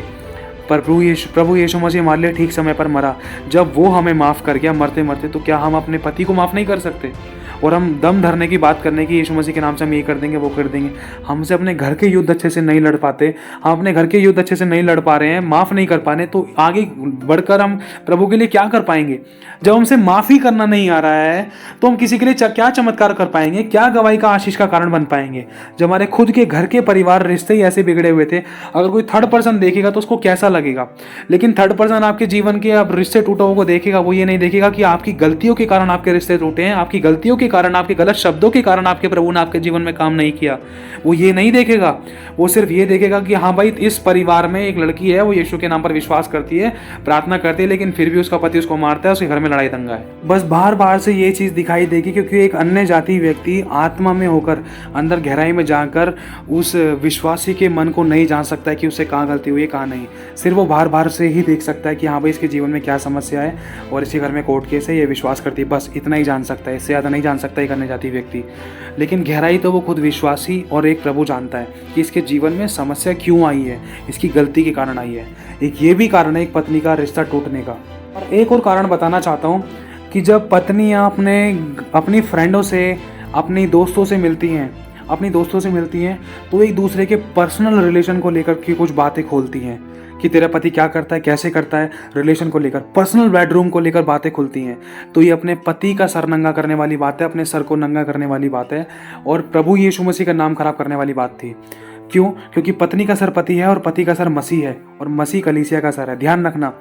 पर प्रभु यीशु मसीह हमारे लिए ठीक समय पर मरा। जब वो हमें माफ़ कर गया मरते मरते, तो क्या हम अपने पति को माफ़ नहीं कर सकते? और हम दम धरने की बात करने की, यीशु मसीह के नाम से हम ये कर देंगे, वो कर देंगे। हमसे अपने घर के युद्ध अच्छे से नहीं लड़ पाते, हम अपने घर के युद्ध अच्छे से नहीं लड़ पा रहे हैं, माफ़ नहीं कर पा रहे, तो आगे बढ़कर हम प्रभु के लिए क्या कर पाएंगे? जब हमसे माफ़ी करना नहीं आ रहा है, तो हम किसी के लिए क्या चमत्कार कर पाएंगे? क्या गवाही का आशीष का कारण बन पाएंगे? जब हमारे खुद के घर के परिवार रिश्ते ही ऐसे बिगड़े हुए थे, अगर कोई थर्ड पर्सन देखेगा तो उसको कैसा लगेगा? लेकिन थर्ड पर्सन आपके जीवन के अब रिश्ते टूटे हुए को देखेगा, वो ये नहीं देखेगा कि आपकी गलतियों के कारण आपके रिश्ते टूटे हैं, आपकी गलतियों के कारण, आपके गलत शब्दों के कारण आपके प्रभु ने आपके जीवन में काम नहीं किया। वो ये नहीं देखेगा, वो सिर्फ ये देखेगा कि हाँ भाई, इस परिवार में एक लड़की है, वो यीशु के नाम पर विश्वास करती है, प्रार्थना करती है, लेकिन फिर भी उसका पति उसको मारता है, उसके घर में लड़ाई दंगा है। बस बाहर बाहर से ये चीज़ दिखाई देगी, क्योंकि एक अन्य जाति व्यक्ति आत्मा में होकर, अंदर गहराई में जाकर उस विश्वासी के मन को नहीं जान सकता है कि उससे कहाँ गलती हुई है, कहाँ नहीं। सिर्फ वो बाहर बाहर से ही देख सकता है कि हाँ भाई, इसके जीवन में क्या समस्या है और इसी घर में कोर्ट केस है, ये विश्वास करती है, बस इतना ही जान सकता है, इससे ज़्यादा नहीं जान सकता एक अन्य जाति व्यक्ति। लेकिन गहराई तो वो खुद विश्वासी और एक प्रभु जानता है कि इसके जीवन में समस्या क्यों आई है, इसकी गलती के कारण आई है। एक ये भी कारण है एक पत्नी का रिश्ता टूटने का। और एक और कारण बताना चाहता हूँ, कि जब पत्नियां अपनी फ्रेंडों से, अपनी दोस्तों से मिलती हैं तो एक दूसरे के पर्सनल रिलेशन को लेकर की कुछ बातें खोलती हैं कि तेरा पति क्या करता है, कैसे करता है, रिलेशन को लेकर, पर्सनल बेडरूम को लेकर बातें खुलती हैं। तो ये अपने पति का सर नंगा करने वाली बात है, अपने सर को नंगा करने वाली बात है और प्रभु यीशु मसीह का नाम खराब करने वाली बात थी। क्यों? क्योंकि पत्नी का सर पति है और पति का सर मसीह है और मसीह कलीसिया का सर है। ध्यान रखना।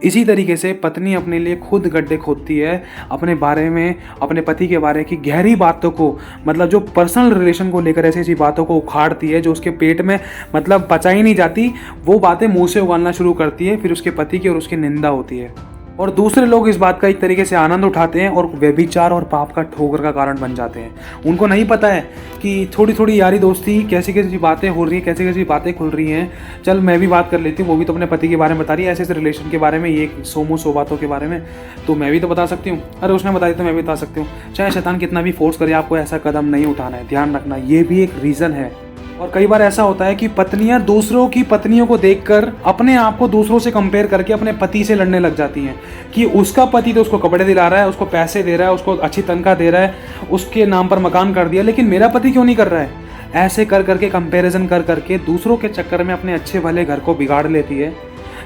इसी तरीके से पत्नी अपने लिए खुद गड्ढे खोदती है अपने बारे में, अपने पति के बारे की गहरी बातों को, मतलब जो पर्सनल रिलेशन को लेकर ऐसी ऐसी बातों को उखाड़ती है जो उसके पेट में मतलब पचाई नहीं जाती, वो बातें मुंह से उगालना शुरू करती है। फिर उसके पति की और उसकी निंदा होती है और दूसरे लोग इस बात का एक तरीके से आनंद उठाते हैं और व्यभिचार और पाप का ठोकर का कारण बन जाते हैं। उनको नहीं पता है कि थोड़ी थोड़ी यारी दोस्ती, कैसी कैसी बातें हो रही हैं, कैसी कैसी बातें खुल रही हैं। चल मैं भी बात कर लेती हूँ, वो भी तो अपने पति के बारे में बता रही है, ऐसे ऐसे रिलेशन के बारे में, ये सौ बातों के बारे में, तो मैं भी तो बता सकती हूँ। अरे उसने बताई तो मैं भी बता सकती हूँ। चाहे शैतान कितना भी फोर्स करे, आपको ऐसा कदम नहीं उठाना है। ध्यान रखना, ये भी एक रीज़न है। और कई बार ऐसा होता है कि पत्नियां दूसरों की पत्नियों को देखकर अपने आप को दूसरों से कंपेयर करके अपने पति से लड़ने लग जाती हैं कि उसका पति तो उसको कपड़े दिला रहा है, उसको पैसे दे रहा है, उसको अच्छी तनख्वाह दे रहा है, उसके नाम पर मकान कर दिया, लेकिन मेरा पति क्यों नहीं कर रहा है। ऐसे कर करके कंपैरिजन कर करके दूसरों के चक्कर में अपने अच्छे भले घर को बिगाड़ लेती है।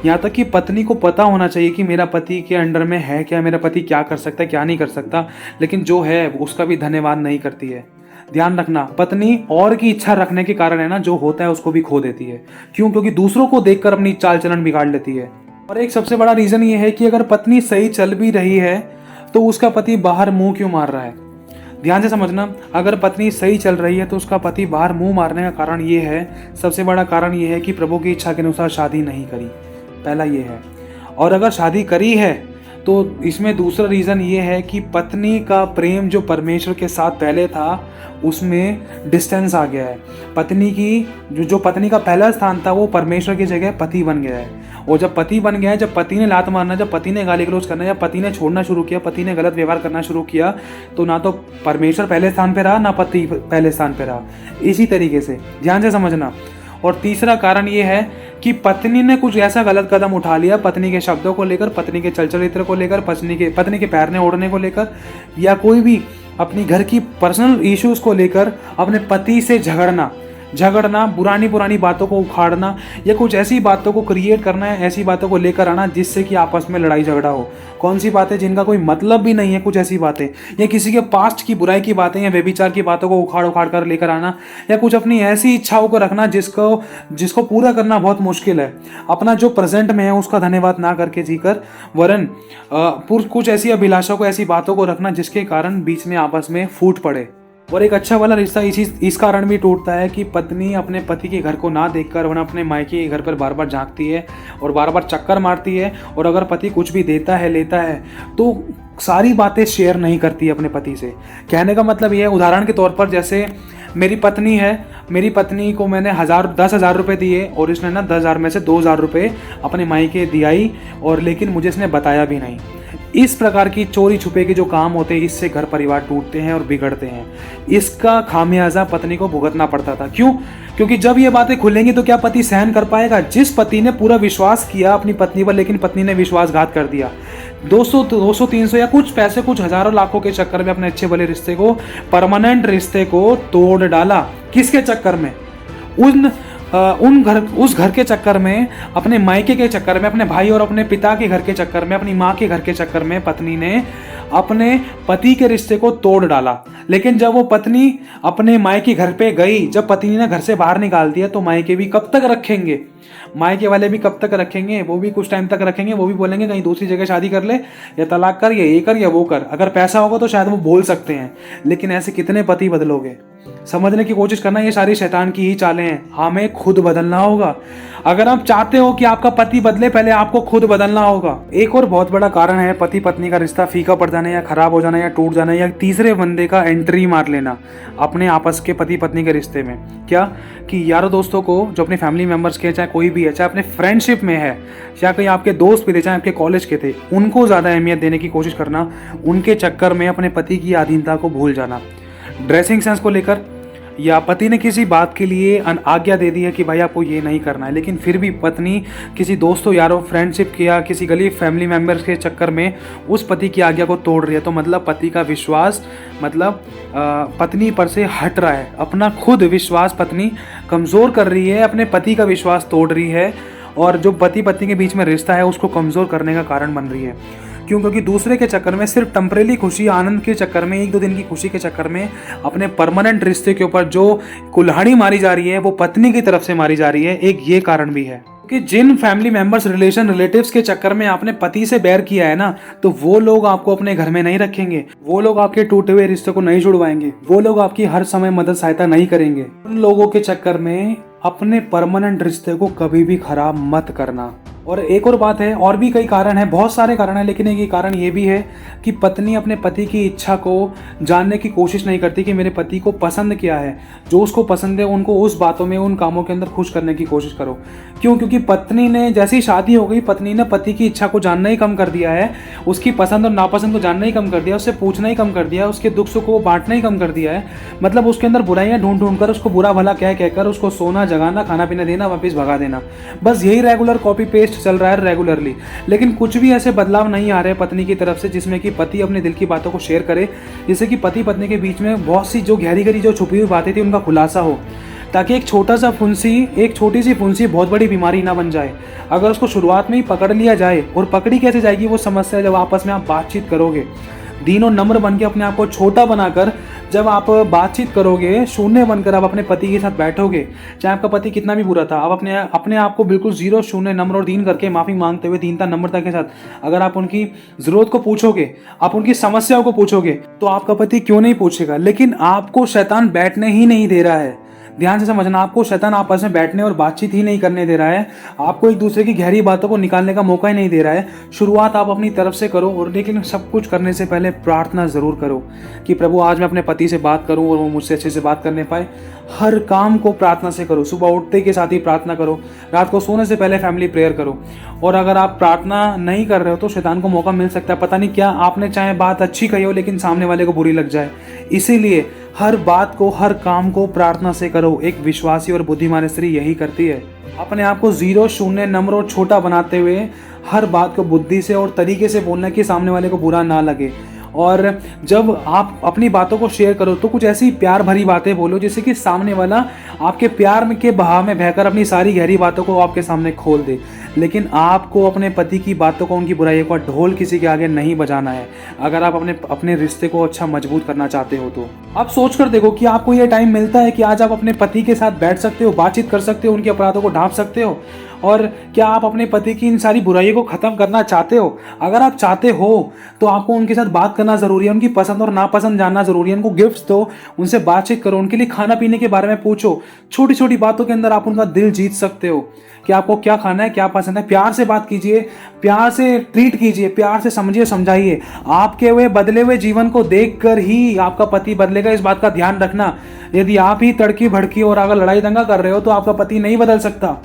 यहाँ तक कि पत्नी को पता होना चाहिए कि मेरा पति के अंडर में है क्या, मेरा पति क्या कर सकता है, क्या नहीं कर सकता, लेकिन जो है उसका भी धन्यवाद नहीं करती है। ध्यान रखना, पत्नी और की इच्छा रखने के कारण है ना, जो होता है उसको भी खो देती है। क्यों? क्योंकि दूसरों को देखकर अपनी चाल चलन बिगाड़ लेती है। और एक सबसे बड़ा रीजन ये है कि अगर पत्नी सही चल भी रही है तो उसका पति बाहर मुंह क्यों मार रहा है। ध्यान से समझना, अगर पत्नी सही चल रही है तो उसका पति बाहर मुंह मारने का कारण ये है, सबसे बड़ा कारण ये है कि प्रभु की इच्छा के अनुसार शादी नहीं करी। पहला ये है। और अगर शादी करी है तो इसमें दूसरा रीज़न ये है कि पत्नी का प्रेम जो परमेश्वर के साथ पहले था उसमें डिस्टेंस आ गया है। पत्नी की जो पत्नी का पहला स्थान था वो परमेश्वर की जगह पति बन गया है। और जब पति बन गया है, जब पति ने लात मारना, जब पति ने गाली गलौज करना, जब पति ने छोड़ना शुरू किया, पति ने गलत व्यवहार करना शुरू किया, तो ना तो परमेश्वर पहले स्थान पे रहा, ना पति पहले स्थान पे रहा। इसी तरीके से ध्यान से समझना। और तीसरा कारण ये है कि पत्नी ने कुछ ऐसा गलत कदम उठा लिया, पत्नी के शब्दों को लेकर, पत्नी के चल चरित्र को लेकर, पत्नी के पैरने ओढ़ने को लेकर, या कोई भी अपनी घर की पर्सनल इश्यूज को लेकर अपने पति से झगड़ना, पुरानी बातों को उखाड़ना, या कुछ ऐसी बातों को क्रिएट करना है, ऐसी बातों को लेकर आना जिससे कि आपस में लड़ाई झगड़ा हो। कौन सी बातें जिनका कोई मतलब भी नहीं है, कुछ ऐसी बातें, या किसी के पास्ट की बुराई की बातें या व्यभिचार की बातों को उखाड़ कर लेकर आना, या कुछ अपनी ऐसी इच्छाओं को रखना जिसको पूरा करना बहुत मुश्किल है। अपना जो प्रेजेंट में है उसका धन्यवाद ना करके जीकर, वरन कुछ ऐसी अभिलाषाओं को, ऐसी बातों को रखना जिसके कारण बीच में आपस में फूट पड़े। और एक अच्छा वाला रिश्ता इस कारण भी टूटता है कि पत्नी अपने पति के घर को ना देखकर वरना अपने मायके के घर पर बार बार झांकती है और बार बार चक्कर मारती है। और अगर पति कुछ भी देता है, लेता है, तो सारी बातें शेयर नहीं करती अपने पति से। कहने का मतलब ये है, उदाहरण के तौर पर जैसे मेरी पत्नी है, मेरी पत्नी को मैंने 10,000 रुपये दिए और इसने ना 10,000 में से 2,000 रुपये अपने मायके दियाई, और लेकिन मुझे इसने बताया भी नहीं। इस प्रकार की चोरी छुपे के जो काम होते हैं, इससे घर परिवार टूटते हैं और बिगड़ते हैं। इसका खामियाजा पत्नी को भुगतना पड़ता था। क्यों? क्योंकि जब ये बातें खुलेंगी तो क्या पति सहन कर पाएगा? जिस पति ने पूरा विश्वास किया अपनी पत्नी पर, लेकिन पत्नी ने विश्वासघात कर दिया, 200 300 या कुछ पैसे, कुछ हजारों लाखों के चक्कर में अपने अच्छे भले रिश्ते को, परमानेंट रिश्ते को तोड़ डाला। किसके चक्कर में? उस घर के चक्कर में, अपने मायके के चक्कर में, अपने भाई और अपने पिता के घर के चक्कर में, अपनी माँ के घर के चक्कर में पत्नी ने अपने पति के रिश्ते को तोड़ डाला। लेकिन जब वो पत्नी अपने मायके घर पे गई, जब पत्नी ने घर से बाहर निकाल दिया, तो मायके भी कब तक रखेंगे? मायके वाले भी कब तक रखेंगे? वो भी कुछ टाइम तक रखेंगे। वो भी बोलेंगे कहीं दूसरी जगह शादी कर ले, या तलाक कर, या ये कर या वो कर। अगर पैसा होगा तो शायद वो बोल सकते हैं, लेकिन ऐसे कितने पति बदलोगे? समझने की कोशिश करना, ये सारी शैतान की ही चालें हैं। हमें खुद बदलना होगा। अगर आप चाहते हो कि आपका पति बदले, पहले आपको खुद बदलना होगा। एक और बहुत बड़ा कारण है पति पत्नी का रिश्ता फीका पड़ जाना, या खराब हो जाना, या टूट जाना, या तीसरे बंदे का एंट्री मार लेना अपने आपस के पति पत्नी के रिश्ते में। क्या? कि यारों दोस्तों को, जो अपने फैमिली मेंबर्स के, चाहे कोई भी है, चाहे अपने फ्रेंडशिप में है, या कहीं आपके दोस्त भी थे, चाहे आपके कॉलेज के थे, उनको ज़्यादा अहमियत देने की कोशिश करना, उनके चक्कर में अपने पति की आधीनता को भूल जाना। ड्रेसिंग सेंस को लेकर, या पति ने किसी बात के लिए आज्ञा दे दी है कि भाई आपको ये नहीं करना है, लेकिन फिर भी पत्नी किसी दोस्तों यारों फ्रेंडशिप के या किसी गली फैमिली मेम्बर्स के चक्कर में उस पति की आज्ञा को तोड़ रही है, तो मतलब पति का विश्वास मतलब पत्नी पर से हट रहा है। अपना खुद विश्वास पत्नी कमज़ोर कर रही है, अपने पति का विश्वास तोड़ रही है, और जो पति पत्नी के बीच में रिश्ता है उसको कमज़ोर करने का कारण बन रही है। क्यों? क्योंकि दूसरे के चक्कर में, सिर्फ टेम्परेरी खुशी आनंद के चक्कर में, 1-2 दिन की खुशी के चक्कर में अपने परमानेंट रिश्ते के ऊपर जो कुल्हाड़ी मारी जा रही है वो पत्नी की तरफ से मारी जा रही है। एक ये कारण भी है कि जिन फैमिली मेंबर्स रिलेटिव्स के चक्कर में आपने पति से बैर किया है ना, तो वो लोग आपको अपने घर में नहीं रखेंगे, वो लोग आपके टूटे हुए रिश्ते को नहीं जुड़वाएंगे, वो लोग आपकी हर समय मदद सहायता नहीं करेंगे। उन लोगों के चक्कर में अपने परमानेंट रिश्ते को कभी भी खराब मत करना। और एक और बात है, और भी कई कारण हैं, बहुत सारे कारण हैं, लेकिन एक कारण ये भी है कि पत्नी अपने पति की इच्छा को जानने की कोशिश नहीं करती कि मेरे पति को पसंद क्या है। जो उसको पसंद है उनको उस बातों में, उन कामों के अंदर खुश करने की कोशिश करो। क्यों? क्योंकि पत्नी ने जैसी शादी हो गई, पत्नी ने पति की इच्छा को जानना ही कम कर दिया है, उसकी पसंद और नापसंद को जानना ही कम कर दिया, उससे पूछना ही कम कर दिया, उसके दुख सुख को बांटना ही कम कर दिया है। मतलब उसके अंदर बुराइयां ढूंढ ढूंढ कर उसको बुरा भला कह कहकर उसको सोना जगाना, खाना पीना देना, वापस भगा देना, बस यही रेगुलर कॉपी पेस्ट चल रहा है रेगुलरली। लेकिन कुछ भी ऐसे बदलाव नहीं आ रहे पत्नी की तरफ से जिसमें कि पति अपने दिल की बातों को शेयर करे, जिससे कि पति पत्नी के बीच में बहुत सी जो गहरी गहरी जो छुपी हुई बातें थी उनका खुलासा हो, ताकि एक छोटी सी फुंसी बहुत बड़ी बीमारी ना बन जाए। अगर उसको शुरुआत में ही पकड़ लिया जाए, और पकड़ी कैसे जाएगी वो समस्या जब आपस में आप बातचीत करोगे, दीन और नम्र बन के अपने आप को छोटा बनाकर जब आप बातचीत करोगे, शून्य बनकर आप अपने पति के साथ बैठोगे, चाहे आपका पति कितना भी बुरा था, आप अपने आप को बिल्कुल 0 शून्य नम्र और दीन करके माफ़ी मांगते हुए दीनता नम्रता के साथ अगर आप उनकी ज़रूरत को पूछोगे, आप उनकी समस्याओं को पूछोगे, तो आपका पति क्यों नहीं पूछेगा। लेकिन आपको शैतान बैठने ही नहीं दे रहा है। ध्यान से समझना, आपको शैतान आपस में बैठने और बातचीत ही नहीं करने दे रहा है, आपको एक दूसरे की गहरी बातों को निकालने का मौका ही नहीं दे रहा है। शुरुआत आप अपनी तरफ से करो, और लेकिन सब कुछ करने से पहले प्रार्थना ज़रूर करो कि प्रभु आज मैं अपने पति से बात करूं और वो मुझसे अच्छे से बात करने पाए। हर काम को प्रार्थना से करो, सुबह उठते के साथ ही प्रार्थना करो, रात को सोने से पहले फैमिली प्रेयर करो। और अगर आप प्रार्थना नहीं कर रहे हो तो शैतान को मौका मिल सकता है, पता नहीं क्या आपने चाहे बात अच्छी कही हो लेकिन सामने वाले को बुरी लग जाए। इसीलिए हर बात को, हर काम को प्रार्थना से करो। एक विश्वासी और बुद्धिमान स्त्री यही करती है, अपने आप को 0 शून्य नम्र और छोटा बनाते हुए हर बात को बुद्धि से और तरीके से बोलना कि सामने वाले को बुरा ना लगे। और जब आप अपनी बातों को शेयर करो तो कुछ ऐसी प्यार भरी बातें बोलो जिससे कि सामने वाला आपके प्यार के बहाव में बहकर अपनी सारी गहरी बातों को आपके सामने खोल दे। लेकिन आपको अपने पति की बातों को, उनकी बुराइयों का ढोल किसी के आगे नहीं बजाना है। अगर आप अपने रिश्ते को अच्छा मजबूत करना चाहते हो तो आप सोच कर देखो कि आपको ये टाइम मिलता है कि आज आप अपने पति के साथ बैठ सकते हो, बातचीत कर सकते हो, उनके अपराधों को ढांप सकते हो। और क्या आप अपने पति की इन सारी बुराइयों को ख़त्म करना चाहते हो? अगर आप चाहते हो तो आपको उनके साथ बात करना ज़रूरी है, उनकी पसंद और नापसंद जानना ज़रूरी है, उनको गिफ्ट्स दो, उनसे बातचीत करो, उनके लिए खाना पीने के बारे में पूछो। छोटी छोटी बातों के अंदर आप उनका दिल जीत सकते हो कि आपको क्या खाना है, क्या पसंद है। प्यार से बात कीजिए, प्यार से ट्रीट कीजिए, प्यार से समझिए, समझाइए। आपके हुए बदले हुए जीवन को देखकर ही आपका पति बदलेगा, इस बात का ध्यान रखना। यदि आप ही तड़की भड़की और अगर लड़ाई दंगा कर रहे हो तो आपका पति नहीं बदल सकता।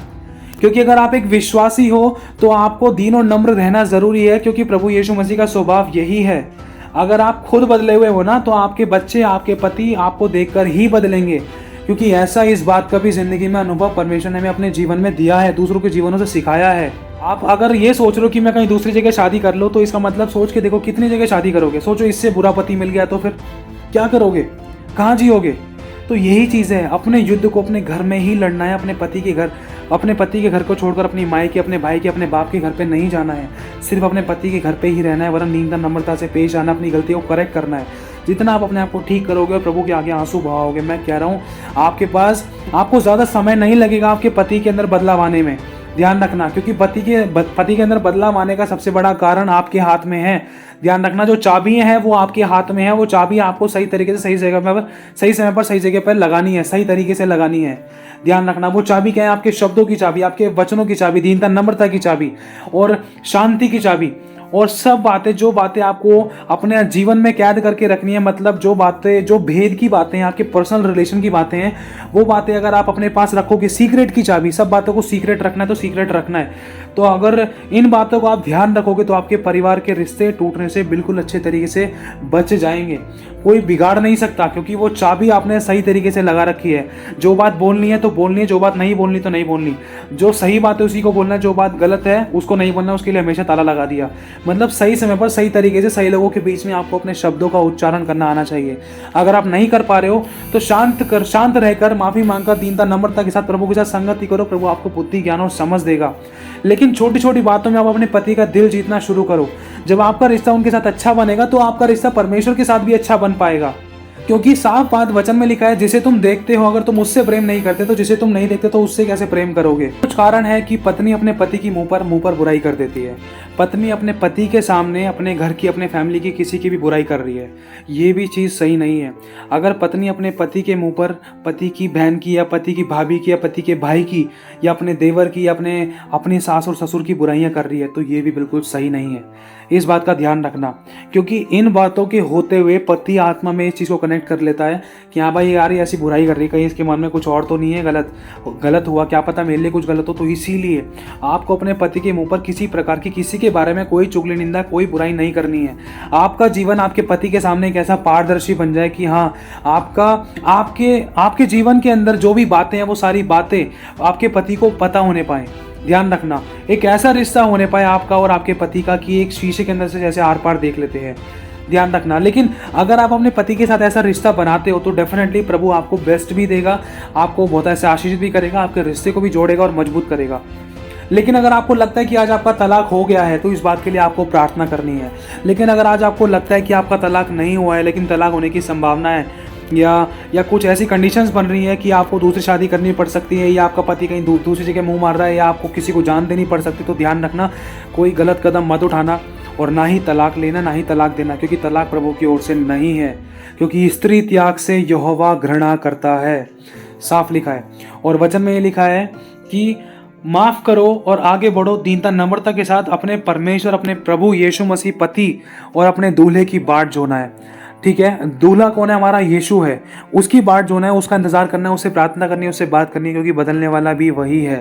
क्योंकि अगर आप एक विश्वासी हो तो आपको दीन और नम्र रहना जरूरी है, क्योंकि प्रभु यीशु मसीह का स्वभाव यही है। अगर आप खुद बदले हुए हो ना तो आपके बच्चे, आपके पति आपको देखकर ही बदलेंगे, क्योंकि ऐसा इस बात का भी जिंदगी में अनुभव परमेश्वर ने हमें अपने जीवन में दिया है, दूसरों के जीवनों से सिखाया है। आप अगर ये सोच रहे हो कि मैं कहीं दूसरी जगह शादी कर लो, तो इसका मतलब सोच के देखो कितनी जगह शादी करोगे। सोचो इससे बुरा पति मिल गया तो फिर क्या करोगे, कहाँ जियोगे। तो यही चीज़ है, अपने युद्ध को अपने घर में ही लड़ना है, अपने पति के घर को छोड़कर अपनी माई के, अपने भाई के, अपने बाप के घर पे नहीं जाना है। सिर्फ अपने पति के घर पे ही रहना है, वरना नींद नम्रता से पेश आना, अपनी गलतियों को करेक्ट करना है। जितना आप अपने आप को ठीक करोगे और प्रभु के आगे आंसू बहाओगे, मैं कह रहा हूँ आपको ज़्यादा समय नहीं लगेगा आपके पति के अंदर बदलाव आने में। ध्यान रखना, क्योंकि पति के अंदर बदलाव आने का सबसे बड़ा कारण आपके हाथ में है। ध्यान रखना, जो चाबियां हैं वो आपके हाथ में है। वो चाबी आपको सही तरीके से सही समय पर सही जगह पर लगानी है, सही तरीके से लगानी है। ध्यान रखना, वो चाबी क्या है? आपके शब्दों की चाबी, आपके वचनों की चाबी, दीनता नम्रता की चाबी और शांति की चाबी। और सब बातें, जो बातें आपको अपने जीवन में कैद करके रखनी है, मतलब जो बातें, जो भेद की बातें हैं, आपके पर्सनल रिलेशन की बातें हैं, वो बातें अगर आप अपने पास रखोगे, सीक्रेट की चाबी, सब बातों को सीक्रेट रखना है तो सीक्रेट रखना है। तो अगर इन बातों को आप ध्यान रखोगे तो आपके परिवार के रिश्ते टूटने से बिल्कुल अच्छे तरीके से बच जाएंगे। कोई बिगाड़ नहीं सकता, क्योंकि वो चाबी आपने सही तरीके से लगा रखी है। जो बात बोलनी है तो बोलनी है, जो बात नहीं बोलनी तो नहीं बोलनी। जो सही बात है उसी को बोलना है, जो बात गलत है उसको नहीं बोलना, उसके लिए हमेशा ताला लगा दिया। मतलब सही समय पर सही तरीके से सही लोगों के बीच में आपको अपने शब्दों का उच्चारण करना आना चाहिए। अगर आप नहीं कर पा रहे हो तो शांत रहकर माफी मांगकर दीनता नम्रता के साथ प्रभु के साथ संगति करो। प्रभु आपको बुद्धि ज्ञान और समझ देगा। लेकिन छोटी छोटी बातों में आप अपने पति का दिल जीतना शुरू करो। जब आपका रिश्ता उनके साथ अच्छा बनेगा तो आपका रिश्ता परमेश्वर के साथ भी अच्छा बन पाएगा। क्योंकि साफ बात वचन में लिखा है, जिसे तुम देखते हो अगर तुम उससे प्रेम नहीं करते तो जिसे तुम नहीं देखते तो उससे कैसे प्रेम करोगे। कुछ कारण है कि पत्नी अपने पति की मुंह पर बुराई कर देती है। पत्नी अपने पति के सामने अपने घर की, अपने फैमिली की, किसी की भी बुराई कर रही है। ये भी चीज़ सही नहीं है। अगर पत्नी अपने पति के मुंह पर पति की बहन की या पति की भाभी की या पति के भाई की या अपने देवर की या अपने सास और ससुर की बुराइयां कर रही है तो ये भी बिल्कुल सही नहीं है। इस बात का ध्यान रखना, क्योंकि इन बातों के होते हुए पति आत्मा में इस चीज़ को कनेक्ट कर लेता है कि हाँ भाई यार ये ऐसी बुराई कर रही है, कहीं इसके मन में कुछ और तो नहीं है, गलत हुआ, क्या पता मेरे लिए कुछ गलत हो। तो इसीलिए आपको अपने पति के मुंह पर किसी प्रकार की, किसी के बारे में कोई चुगली निंदा, कोई बुराई नहीं करनी है। आपका जीवन आपके पति के सामने एक ऐसा पारदर्शी बन जाए कि हाँ आपके जीवन के अंदर जो भी बातें हैं वो सारी बातें आपके पति को पता होने पाए। ध्यान रखना, एक ऐसा रिश्ता होने पाए आपका और आपके पति का कि एक शीशे के अंदर से जैसे आर पार देख लेते हैं। ध्यान रखना। लेकिन अगर आप अपने पति के साथ ऐसा रिश्ता बनाते हो तो डेफिनेटली प्रभु आपको बेस्ट भी देगा, आपको बहुत ऐसे आशीष भी करेगा, आपके रिश्ते को भी जोड़ेगा और मजबूत करेगा। लेकिन अगर आपको लगता है कि आज आपका तलाक हो गया है तो इस बात के लिए आपको प्रार्थना करनी है। लेकिन अगर आज आपको लगता है कि आपका तलाक नहीं हुआ है लेकिन तलाक होने की संभावना है या कुछ ऐसी कंडीशंस बन रही है कि आपको दूसरी शादी करनी पड़ सकती है या आपका पति कहीं दूसरी जगह मुंह मार रहा है या आपको किसी को जान देनी पड़ सकती है, तो ध्यान रखना कोई गलत कदम मत उठाना और ना ही तलाक लेना ना ही तलाक देना, क्योंकि तलाक प्रभु की ओर से नहीं है। क्योंकि स्त्री त्याग से यहोवा घृणा करता है, साफ लिखा है। और वचन में ये लिखा है कि माफ करो और आगे बढ़ो दीनता नम्रता के साथ, अपने परमेश्वर अपने प्रभु यीशु मसीह पति और अपने दूल्हे की बाट जोना है। ठीक है, दूल्हा कौन है? हमारा यीशु है। उसकी बाट जोना है, उसका इंतजार करना है, उससे प्रार्थना करनी है, उससे बात करनी है, क्योंकि बदलने वाला भी वही है।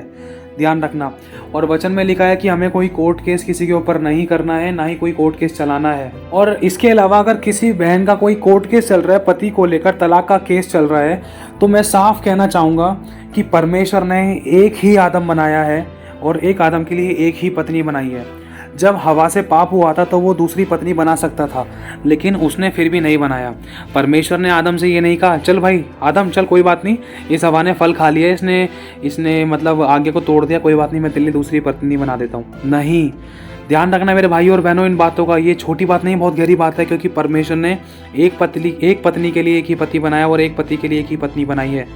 ध्यान रखना। और वचन में लिखा है कि हमें कोई कोर्ट केस किसी के ऊपर नहीं करना है, ना ही कोई कोर्ट केस चलाना है। और इसके अलावा अगर किसी बहन का कोई कोर्ट केस चल रहा है, पति को लेकर तलाक का केस चल रहा है, तो मैं साफ कहना चाहूँगा कि परमेश्वर ने एक ही आदम बनाया है और एक आदम के लिए एक ही पत्नी बनाई है। जब हवा से पाप हुआ था तो वो दूसरी पत्नी बना सकता था, लेकिन उसने फिर भी नहीं बनाया। परमेश्वर ने आदम से ये नहीं कहा चल भाई आदम चल कोई बात नहीं, इस हवा ने फल खा लिया, इसने मतलब आगे को तोड़ दिया, कोई बात नहीं मैं तेरे लिए दूसरी पत्नी बना देता हूँ। नहीं, ध्यान रखना मेरे भाई और बहनों इन बातों का। ये छोटी बात नहीं, बहुत गहरी बात है, क्योंकि परमेश्वर ने एक पत्नी के लिए एक ही पति बनाया और एक पति के लिए एक ही पत्नी बनाई है।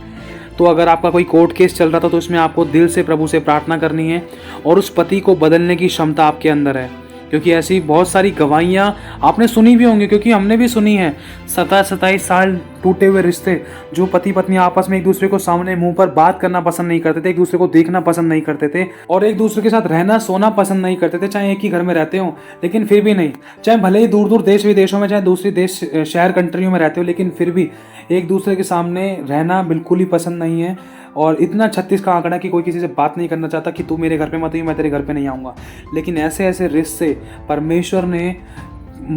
तो अगर आपका कोई कोर्ट केस चल रहा था तो उसमें आपको दिल से प्रभु से प्रार्थना करनी है और उस पति को बदलने की क्षमता आपके अंदर है। क्योंकि ऐसी बहुत सारी गवाहियाँ आपने सुनी भी होंगी, क्योंकि हमने भी सुनी है। 27 साल टूटे हुए रिश्ते, जो पति पत्नी आपस में एक दूसरे को सामने मुंह पर बात करना पसंद नहीं करते थे, एक दूसरे को देखना पसंद नहीं करते थे और एक दूसरे के साथ रहना सोना पसंद नहीं करते थे, चाहे एक ही घर में रहते हो लेकिन फिर भी नहीं, चाहे भले ही दूर दूर देश विदेशों में, चाहे दूसरी देश शहर कंट्रियों में रहते हो, लेकिन फिर भी एक दूसरे के सामने रहना बिल्कुल ही पसंद नहीं है। और इतना 36 का आंकड़ा कि कोई किसी से बात नहीं करना चाहता कि तू मेरे घर पे मत आई, मैं तेरे घर पे नहीं आऊँगा। लेकिन ऐसे ऐसे रिश्ते परमेश्वर ने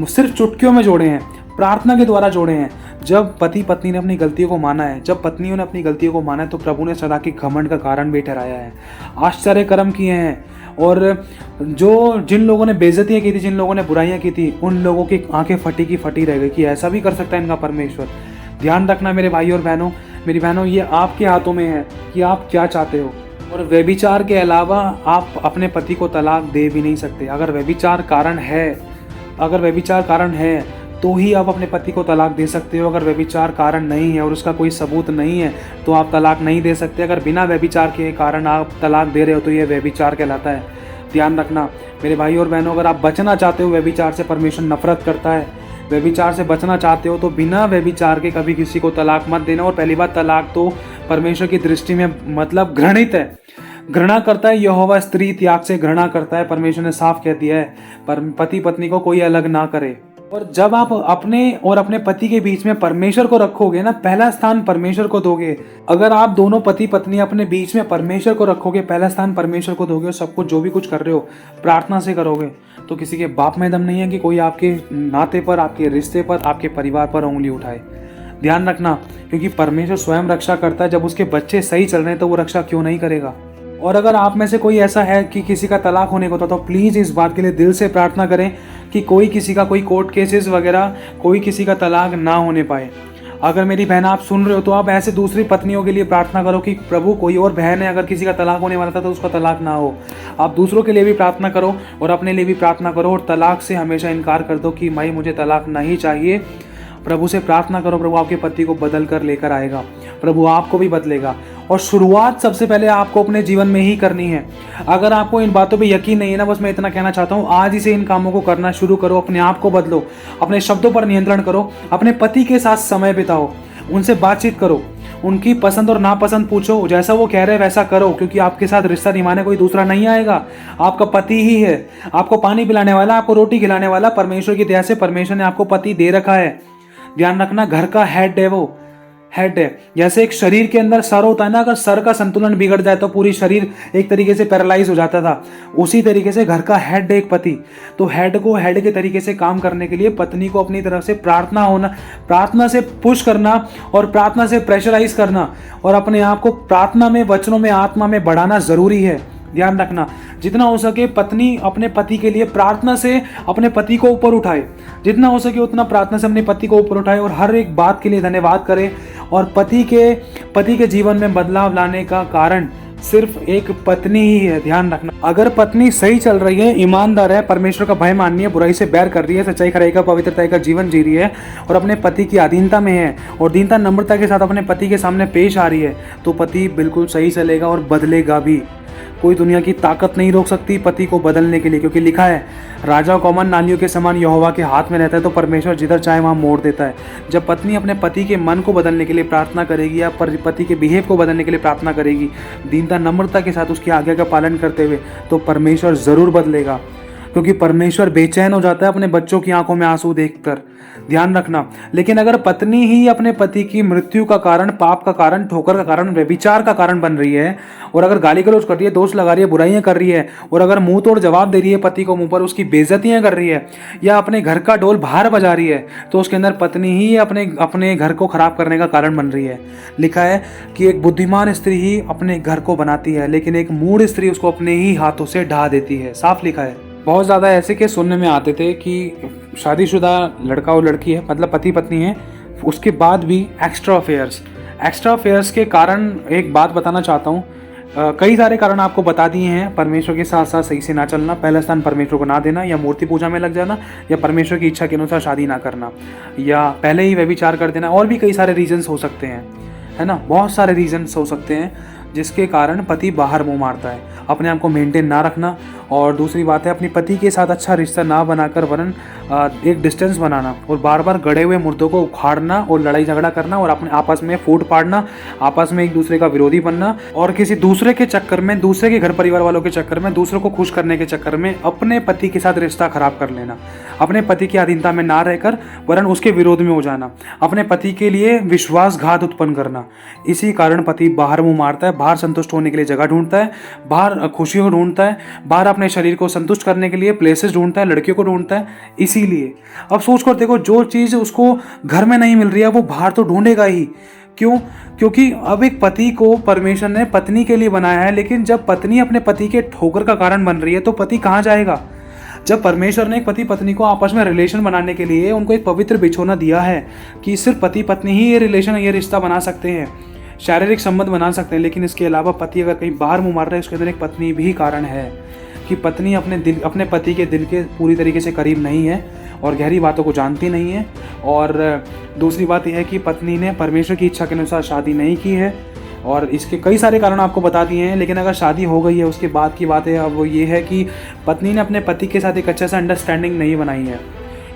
सिर्फ चुटकियों में जोड़े हैं, प्रार्थना के द्वारा जोड़े हैं। जब पति पत्नी ने अपनी गलतियों को माना है, जब पत्नियों ने अपनी गलतियों को माना है, तो प्रभु ने सदा के घमंड का कारण भी ठहराया है, आश्चर्य कर्म किए हैं। और जिन लोगों ने बेइज्जतियाँ की थी, जिन लोगों ने बुराइयाँ की थी, उन लोगों की आंखें फटी की फटी रह गई कि ऐसा भी कर सकता है इनका परमेश्वर। ध्यान रखना मेरे भाई और बहनों, मेरी बहनों, ये आपके हाथों में है कि आप क्या चाहते हो। और व्यभिचार के अलावा आप अपने पति को तलाक दे भी नहीं सकते। अगर व्यभिचार कारण है तो ही आप अपने पति को तलाक दे सकते हो। अगर व्यभिचार कारण नहीं है और उसका कोई सबूत नहीं है तो आप तलाक नहीं दे सकते। अगर बिना व्यभिचार के कारण आप तलाक दे रहे हो तो यह व्यभिचार कहलाता है। ध्यान रखना मेरे भाई और बहनों, अगर आप बचना चाहते हो व्यभिचार से, परमेश्वर नफरत करता है। व्यभिचार से बचना चाहते हो तो बिना व्यभिचार के कभी किसी को तलाक मत देना। और पहली बात, तलाक तो परमेश्वर की दृष्टि में मतलब घृणित है, घृणा करता है। यहोवा स्त्री त्याग से घृणा करता है। परमेश्वर ने साफ कह दिया है, पर पति पत्नी को कोई अलग ना करे। और जब आप अपने और अपने पति के बीच में परमेश्वर को रखोगे ना, पहला स्थान परमेश्वर को दोगे। अगर आप दोनों पति पत्नी अपने बीच में परमेश्वर को रखोगे, पहला स्थान परमेश्वर को दोगे और सब कुछ जो भी कुछ कर रहे हो प्रार्थना से करोगे, तो किसी के बाप में दम नहीं है कि कोई आपके नाते पर, आपके रिश्ते पर, आपके परिवार पर उंगली उठाए। ध्यान रखना, क्योंकि परमेश्वर स्वयं रक्षा करता है। जब उसके बच्चे सही चल रहे हैं तो वो रक्षा क्यों नहीं करेगा। और अगर आप में से कोई ऐसा है कि किसी का तलाक होने को था, तो प्लीज़ इस बात के लिए दिल से प्रार्थना करें कि कोई किसी का कोई कोर्ट केसेस वगैरह, कोई किसी का तलाक ना होने पाए। अगर मेरी बहन आप सुन रहे हो तो आप ऐसे दूसरी पत्नियों के लिए प्रार्थना करो कि प्रभु कोई और बहन है अगर किसी का तलाक होने वाला था तो उसका तलाक ना हो। आप दूसरों के लिए भी प्रार्थना करो और अपने लिए भी प्रार्थना करो, और तलाक से हमेशा इनकार कर दो कि भाई मुझे तलाक नहीं चाहिए। प्रभु से प्रार्थना करो, प्रभु आपके पति को बदल कर लेकर आएगा, प्रभु आपको भी बदलेगा। और शुरुआत सबसे पहले आपको अपने जीवन में ही करनी है। अगर आपको इन बातों पे यकीन नहीं है ना, बस मैं इतना कहना चाहता हूँ, आज ही से इन कामों को करना शुरू करो। अपने आप को बदलो, अपने शब्दों पर नियंत्रण करो, अपने पति के साथ समय बिताओ, उनसे बातचीत करो, उनकी पसंद और नापसंद पूछो, जैसा वो कह रहे हैं वैसा करो, क्योंकि आपके साथ रिश्ता निभाने कोई दूसरा नहीं आएगा, आपका पति ही है। आपको पानी पिलाने वाला, आपको रोटी खिलाने वाला परमेश्वर की दया से परमेश्वर ने आपको पति दे रखा है। ध्यान रखना, घर का हेड है, वो हेड है। जैसे एक शरीर के अंदर सर होता है ना, अगर सर का संतुलन बिगड़ जाए तो पूरी शरीर एक तरीके से पैरालाइज हो जाता था, उसी तरीके से घर का हेड है एक पति। तो हेड को हेड के तरीके से काम करने के लिए पत्नी को अपनी तरफ से प्रार्थना से पुश करना और प्रार्थना से प्रेशराइज करना और अपने आप को प्रार्थना में, वचनों में, आत्मा में बढ़ाना जरूरी है। ध्यान रखना, जितना हो सके पत्नी अपने पति के लिए प्रार्थना से अपने पति को ऊपर उठाए, जितना हो सके उतना प्रार्थना से अपने पति को ऊपर उठाए और हर एक बात के लिए धन्यवाद करे। और पति के जीवन में बदलाव लाने का कारण सिर्फ एक पत्नी ही है। ध्यान रखना, अगर पत्नी सही चल रही है, ईमानदार है, परमेश्वर का भय माननी है, बुराई से बैर कर रही है, सच्चाई खराई का, पवित्रता का जीवन जी रही है और अपने पति की अधीनता में है और दीनता नम्रता के साथ अपने पति के सामने पेश आ रही है, तो पति बिल्कुल सही चलेगा और बदलेगा भी। कोई दुनिया की ताकत नहीं रोक सकती पति को बदलने के लिए, क्योंकि लिखा है राजा को अमन नालियों के समान यहोवा के हाथ में रहता है, तो परमेश्वर जिधर चाहे वहाँ मोड़ देता है। जब पत्नी अपने पति के मन को बदलने के लिए प्रार्थना करेगी या पति के बिहेव को बदलने के लिए प्रार्थना करेगी, दीनता नम्रता के साथ उसकी आज्ञा का पालन करते हुए, तो परमेश्वर ज़रूर बदलेगा, क्योंकि परमेश्वर बेचैन हो जाता है अपने बच्चों की आंखों में आंसू देखकर। ध्यान रखना, लेकिन अगर पत्नी ही अपने पति की मृत्यु का कारण, पाप का कारण, ठोकर का कारण, व्यभिचार का कारण बन रही है और अगर गाली गलौज कर रही है, दोष लगा रही है, बुराइयां कर रही है और अगर मुंह तोड़ जवाब दे रही है पति को मुंह पर, उसकी बेइज्जतियां कर रही है या अपने घर का ढोल बाहर बजा रही है, तो उसके अंदर पत्नी ही अपने घर को खराब करने का कारण बन रही है। लिखा है कि एक बुद्धिमान स्त्री ही अपने घर को बनाती है, लेकिन एक मूढ़ स्त्री उसको अपने ही हाथों से ढा देती है। साफ लिखा है। बहुत ज़्यादा ऐसे केस सुनने में आते थे कि शादीशुदा लड़का और लड़की है, मतलब पति पत्नी है, उसके बाद भी एक्स्ट्रा अफेयर्स के कारण एक बात बताना चाहता हूँ। कई सारे कारण आपको बता दिए हैं। परमेश्वर के साथ साथ सही से ना चलना, पहला स्थान परमेश्वर को ना देना, या मूर्ति पूजा में लग जाना, या परमेश्वर की इच्छा के अनुसार शादी ना करना, या पहले ही व्यभिचार कर देना, और भी कई सारे रीजन्स हो सकते हैं, है ना। बहुत सारे रीजन्स हो सकते हैं जिसके कारण पति बाहर मुंह मारता है। अपने आप को मेंटेन ना रखना, और दूसरी बात है अपनी पति के साथ अच्छा रिश्ता ना बनाकर वरन एक डिस्टेंस बनाना और बार बार गड़े हुए मुर्दों को उखाड़ना और लड़ाई झगड़ा करना और अपने आपस में फूट पाड़ना, आपस में एक दूसरे का विरोधी बनना और किसी दूसरे के चक्कर में, दूसरे के घर परिवार वालों के चक्कर में, दूसरों को खुश करने के चक्कर में अपने पति के साथ रिश्ता खराब कर लेना, अपने पति की अधीनता में ना रहकर वरन उसके विरोध में हो जाना, अपने पति के लिए विश्वासघात उत्पन्न करना। इसी कारण पति बाहर मुंह मारता है, बाहर संतुष्ट होने के लिए जगह ढूंढता है, बाहर खुशियों ढूंढता है, बाहर अपने शरीर को संतुष्ट करने के लिए प्लेसेस ढूंढता है, लड़कियों को ढूंढता है। इसीलिए अब सोच कर देखो, जो चीज़ उसको घर में नहीं मिल रही है वो बाहर तो ढूंढेगा ही। क्यों? क्योंकि अब एक पति को परमेश्वर ने पत्नी के लिए बनाया है, लेकिन जब पत्नी अपने पति के ठोकर का कारण बन रही है तो पति कहाँ जाएगा? जब परमेश्वर ने एक पति पत्नी को आपस में रिलेशन बनाने के लिए उनको एक पवित्र बिछोना दिया है कि सिर्फ पति पत्नी ही ये रिलेशन, ये रिश्ता बना सकते हैं, शारीरिक संबंध बना सकते हैं, लेकिन इसके अलावा पति अगर कहीं बाहर मुंह मार रहा है उसके अंदर एक पत्नी भी कारण है कि पत्नी अपने पति के दिल के पूरी तरीके से करीब नहीं है और गहरी बातों को जानती नहीं है। और दूसरी बात यह है कि पत्नी ने परमेश्वर की इच्छा के अनुसार शादी नहीं की है, और इसके कई सारे कारण आपको बता दिए हैं। लेकिन अगर शादी हो गई है उसके बाद की बात है, अब वो ये है कि पत्नी ने अपने पति के साथ एक अच्छा सा अंडरस्टैंडिंग नहीं बनाई है।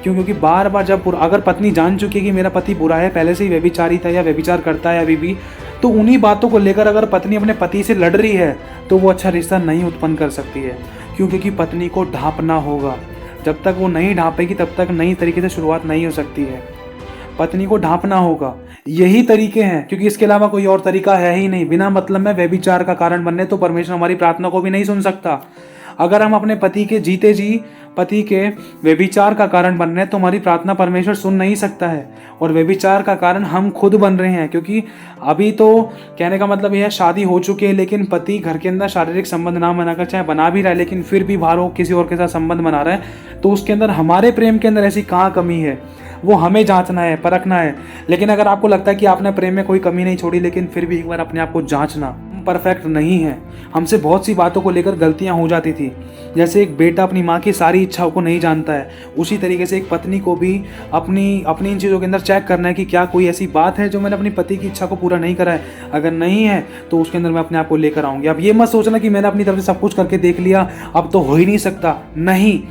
क्योंकि बार बार जब अगर पत्नी जान चुकी है कि मेरा पति बुरा है, पहले से ही व्यभिचारी था या व्यभिचार करता है अभी भी, तो उन्हीं बातों को लेकर अगर पत्नी अपने पति से लड़ रही है तो वो अच्छा रिश्ता नहीं उत्पन्न कर सकती है। क्योंकि पत्नी को ढांपना होगा, जब तक वो नहीं ढांपेगी तब तक नई तरीके से शुरुआत नहीं हो सकती है। पत्नी को ढांपना होगा, यही तरीके हैं, क्योंकि इसके अलावा कोई और तरीका है ही नहीं। बिना मतलब में व्यभिचार का कारण बनने तो परमेश्वर हमारी प्रार्थना को भी नहीं सुन सकता। अगर हम अपने पति के जीते जी पति के व्यभिचार का कारण बन रहे हैं तो हमारी प्रार्थना परमेश्वर सुन नहीं सकता है। और व्यभिचार का कारण हम खुद बन रहे हैं, क्योंकि अभी तो कहने का मतलब यह है शादी हो चुकी है लेकिन पति घर के अंदर शारीरिक संबंध ना बनाकर, चाहे बना भी रहा है लेकिन फिर भी बाहर किसी और के साथ संबंध बना रहा है, तो उसके अंदर हमारे प्रेम के अंदर ऐसी कहाँ कमी है, वो हमें जांचना है, परखना है। लेकिन अगर आपको लगता है कि आपने प्रेम में कोई कमी नहीं छोड़ी, लेकिन फिर भी एक बार अपने आप को जांचना। परफेक्ट नहीं है, हमसे बहुत सी बातों को लेकर गलतियां हो जाती थी। जैसे एक बेटा अपनी माँ की सारी इच्छाओं को नहीं जानता है, उसी तरीके से एक पत्नी को भी अपनी इन चीज़ों के अंदर चेक करना है कि क्या कोई ऐसी बात है जो मैंने अपनी पति की इच्छा को पूरा नहीं करा है। अगर नहीं है तो उसके अंदर मैं अपने आप को लेकर आऊँगी। अब ये मत सोचना कि मैंने अपनी तरफ से सब कुछ करके देख लिया, अब तो हो ही नहीं सकता। नहीं,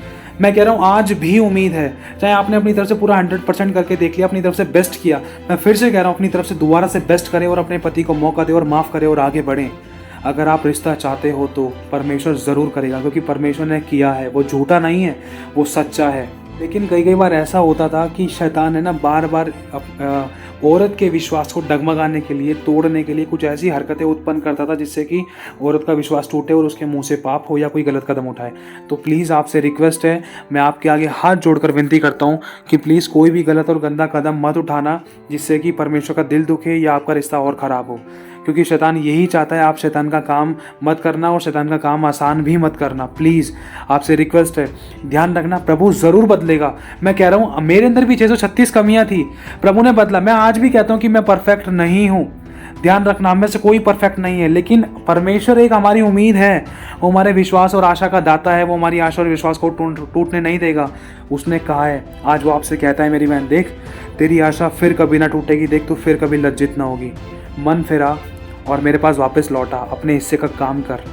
मैं कह रहा हूँ आज भी उम्मीद है। चाहे आपने अपनी तरफ से पूरा 100% करके देख लिया, अपनी तरफ से बेस्ट किया, मैं फिर से कह रहा हूँ अपनी तरफ से दोबारा से बेस्ट करें और अपने पति को मौका दें और माफ़ करें और आगे बढ़ें। अगर आप रिश्ता चाहते हो तो परमेश्वर ज़रूर करेगा, क्योंकि परमेश्वर ने किया है, वो झूठा नहीं है, वो सच्चा है। लेकिन कई बार ऐसा होता था कि शैतान है ना बार बार औरत के विश्वास को डगमगाने के लिए, तोड़ने के लिए कुछ ऐसी हरकतें उत्पन्न करता था जिससे कि औरत का विश्वास टूटे और उसके मुंह से पाप हो या कोई गलत कदम उठाए। तो प्लीज़ आपसे रिक्वेस्ट है, मैं आपके आगे हाथ जोड़कर विनती करता हूँ कि प्लीज़ कोई भी गलत और गंदा कदम मत उठाना जिससे कि परमेश्वर का दिल दुखे या आपका रिश्ता और ख़राब हो, क्योंकि शैतान यही चाहता है। आप शैतान का काम मत करना और शैतान का काम आसान भी मत करना। प्लीज़ आपसे रिक्वेस्ट है, ध्यान रखना, प्रभु ज़रूर बदलेगा। मैं कह रहा हूँ मेरे अंदर भी 636 कमियाँ थी, प्रभु ने बदला। मैं आज भी कहता हूँ कि मैं परफेक्ट नहीं हूँ, ध्यान रखना, हम में से कोई परफेक्ट नहीं है, लेकिन परमेश्वर एक हमारी उम्मीद है, वो हमारे विश्वास और आशा का दाता है, वो हमारी आशा और विश्वास को टूटने नहीं देगा। उसने कहा है, आज वो आपसे कहता है, मेरी बहन देख, तेरी आशा फिर कभी ना टूटेगी, देख तू फिर कभी लज्जित ना होगी। मन फिरा और मेरे पास वापस लौटा, अपने हिस्से का काम कर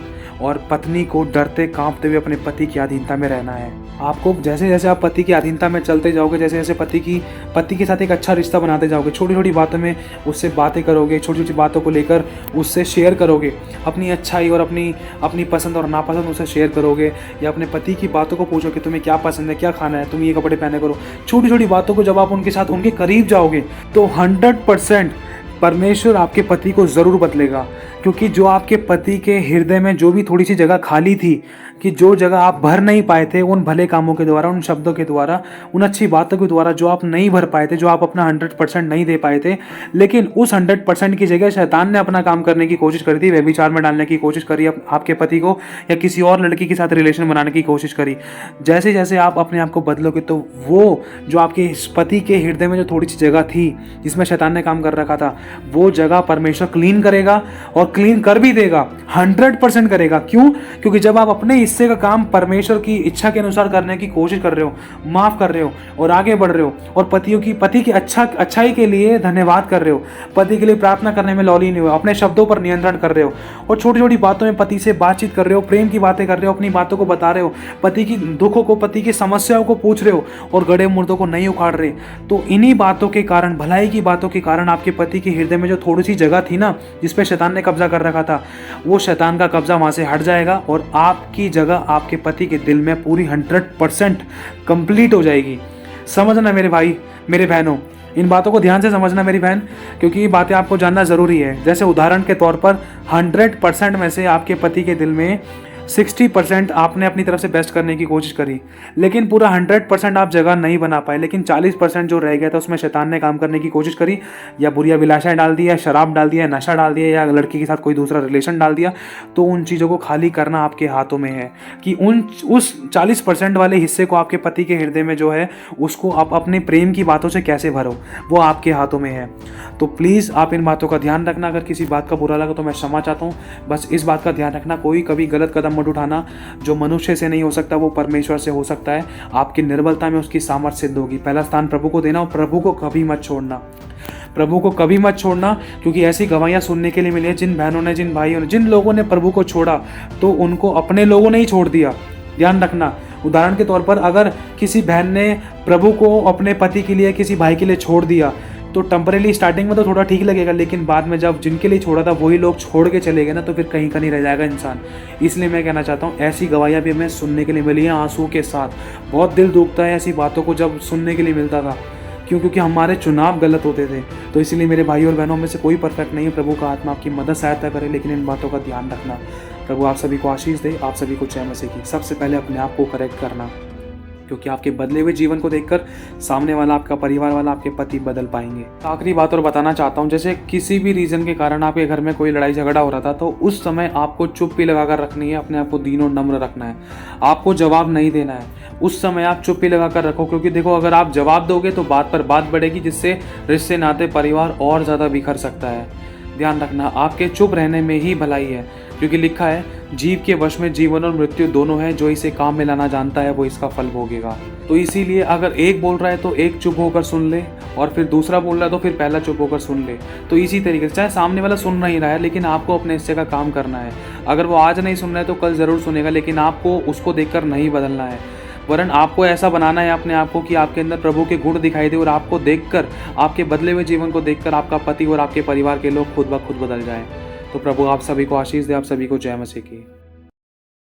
और पत्नी को डरते कांपते हुए अपने पति की अधीनता में रहना है। आपको जैसे जैसे आप पति की अधीनता में चलते जाओगे, जैसे जैसे पति के साथ एक अच्छा रिश्ता बनाते जाओगे, छोटी छोटी बातों में उससे बातें करोगे, छोटी छोटी बातों को लेकर उससे शेयर करोगे, अपनी अच्छाई और अपनी पसंद और नापसंद उससे शेयर करोगे, या अपने पति की बातों को पूछो कि तुम्हें क्या पसंद है, क्या खाना है, तुम ये कपड़े पहने करो। छोटी छोटी बातों को जब आप उनके साथ उनके करीब जाओगे तो 100% परमेश्वर आपके पति को ज़रूर बदलेगा। क्योंकि जो आपके पति के हृदय में जो भी थोड़ी सी जगह खाली थी, कि जो जगह आप भर नहीं पाए थे उन भले कामों के द्वारा, उन शब्दों के द्वारा, उन अच्छी बातों के द्वारा, जो आप नहीं भर पाए थे, जो आप अपना 100% नहीं दे पाए थे, लेकिन उस 100% की जगह शैतान ने अपना काम करने की कोशिश करी थी, व्यभिचार में डालने की कोशिश करी आपके पति को, या किसी और लड़की के साथ रिलेशन बनाने की कोशिश करी। जैसे जैसे आप अपने आप को बदलोगे तो वो जो आपके पति के हृदय में जो थोड़ी सी जगह थी जिसमें शैतान ने काम कर रखा था, वो जगह परमेश्वर क्लीन करेगा और क्लीन कर भी देगा, 100% करेगा। क्यों? क्योंकि जब आप अपने हिस्से का काम परमेश्वर की इच्छा के अनुसार करने की कोशिश कर रहे हो, माफ कर रहे हो और आगे बढ़ रहे हो, और पति की अच्छाई के लिए धन्यवाद कर रहे हो, पति के लिए प्रार्थना करने में लॉली नहीं हो, अपने शब्दों पर नियंत्रण कर रहे हो, और छोटी छोटी बातों में पति से बातचीत कर रहे हो, प्रेम की बातें कर रहे हो, अपनी बातों को बता रहे हो, पति की दुखों को, पति की समस्याओं को पूछ रहे हो और गड़े मुर्दों को नहीं उखाड़ रहे, तो इन्हीं बातों के कारण, भलाई की बातों के कारण आपके पति के हृदय में जो थोड़ी सी जगह थी ना जिसपे शैतान ने कब्जा कर रखा था, वो शैतान का कब्जा वहां से हट जाएगा और आपकी जगह आपके पति के दिल में पूरी 100% कंप्लीट हो जाएगी। समझना मेरे भाई, मेरे बहनों, इन बातों को ध्यान से समझना मेरी बहन, क्योंकि ये बातें आपको जानना ज़रूरी है। जैसे उदाहरण के तौर पर 100% में से आपके पति के दिल में 60% आपने अपनी तरफ से बेस्ट करने की कोशिश करी, लेकिन पूरा 100% आप जगह नहीं बना पाए, लेकिन 40% जो रह गया था उसमें शैतान ने काम करने की कोशिश करी, या बुरी अभिलाषाएं डाल दिया, शराब डाल दिया, नशा डाल दिया, या लड़की के साथ कोई दूसरा रिलेशन डाल दिया। तो उन चीज़ों को खाली करना आपके हाथों में है, कि उस 40% वाले हिस्से को आपके पति के हृदय में जो है उसको आप अपने प्रेम की बातों से कैसे भरो, वो आपके हाथों में है। तो प्लीज़ आप इन बातों का ध्यान रखना। अगर किसी बात का बुरा लगा तो मैं क्षमा चाहता हूँ, बस इस बात का ध्यान रखना, कोई कभी गलत कदम मत उठाना। जो मनुष्य से नहीं हो सकता वो परमेश्वर से हो सकता है। आपकी निर्बलता में उसकी सामर्थ्य सिद्ध होगी। पहला स्थान प्रभु को देना और प्रभु को कभी मत छोड़ना, प्रभु को कभी मत छोड़ना, क्योंकि ऐसी गवाहियां सुनने के लिए मिली है, जिन बहनों ने, जिन भाइयों ने, जिन लोगों ने प्रभु को छोड़ा तो उनको अपने लोगों ने ही छोड़ दिया। ध्यान रखना। उदाहरण के तौर पर अगर किसी बहन ने प्रभु को अपने पति के लिए, किसी भाई के लिए छोड़ दिया, तो टेम्परेली स्टार्टिंग में तो थोड़ा ठीक लगेगा, लेकिन बाद में जब जिनके लिए छोड़ा था वही लोग छोड़ के चले गए ना, तो फिर कहीं का नहीं रह जाएगा इंसान। इसलिए मैं कहना चाहता हूँ ऐसी गवाहियाँ भी हमें सुनने के लिए मिली हैं आंसू के साथ। बहुत दिल दुखता है ऐसी बातों को जब सुनने के लिए मिलता था, क्योंकि हमारे चुनाव गलत होते थे। तो इसीलिए मेरे भाई और बहनों में से कोई परफेक्ट नहीं है। प्रभु का आत्मा आपकी मदद सहायता करे, लेकिन इन बातों का ध्यान रखना। प्रभु आप सभी को आशीष दे, आप सभी को जय मसीह की। सबसे पहले अपने आप को करेक्ट करना, क्योंकि आपके बदले हुए जीवन को देखकर सामने वाला, आपका परिवार वाला, आपके पति बदल पाएंगे। आखिरी बात और बताना चाहता हूँ, जैसे किसी भी रीज़न के कारण आपके घर में कोई लड़ाई झगड़ा हो रहा था, तो उस समय आपको चुप्पी लगाकर रखनी है, अपने आप को दीन और नम्र रखना है, आपको जवाब नहीं देना है। उस समय आप चुप्पी लगाकर रखो, क्योंकि देखो अगर आप जवाब दोगे तो बात पर बात बढ़ेगी, जिससे रिश्ते नाते परिवार और ज़्यादा बिखर सकता है। ध्यान रखना, आपके चुप रहने में ही भलाई है, क्योंकि लिखा है जीव के वश में जीवन और मृत्यु दोनों है, जो इसे काम में लाना जानता है वो इसका फल भोगेगा। तो इसीलिए अगर एक बोल रहा है तो एक चुप होकर सुन ले, और फिर दूसरा बोल रहा है तो फिर पहला चुप होकर सुन ले। तो इसी तरीके से, चाहे सामने वाला सुन नहीं रहा है, लेकिन आपको अपने हिस्से का काम करना है। अगर वो आज नहीं सुन रहा है तो कल ज़रूर सुनेगा, लेकिन आपको उसको देखकर नहीं बदलना है, वरन आपको ऐसा बनाना है अपने आप को कि आपके अंदर प्रभु के गुण दिखाई दे, और आपको देखकर, आपके बदले हुए जीवन को देखकर आपका पति और आपके परिवार के लोग खुद ब खुद बदल जाएं। तो प्रभु आप सभी को आशीष दे, आप सभी को जय मसीह की।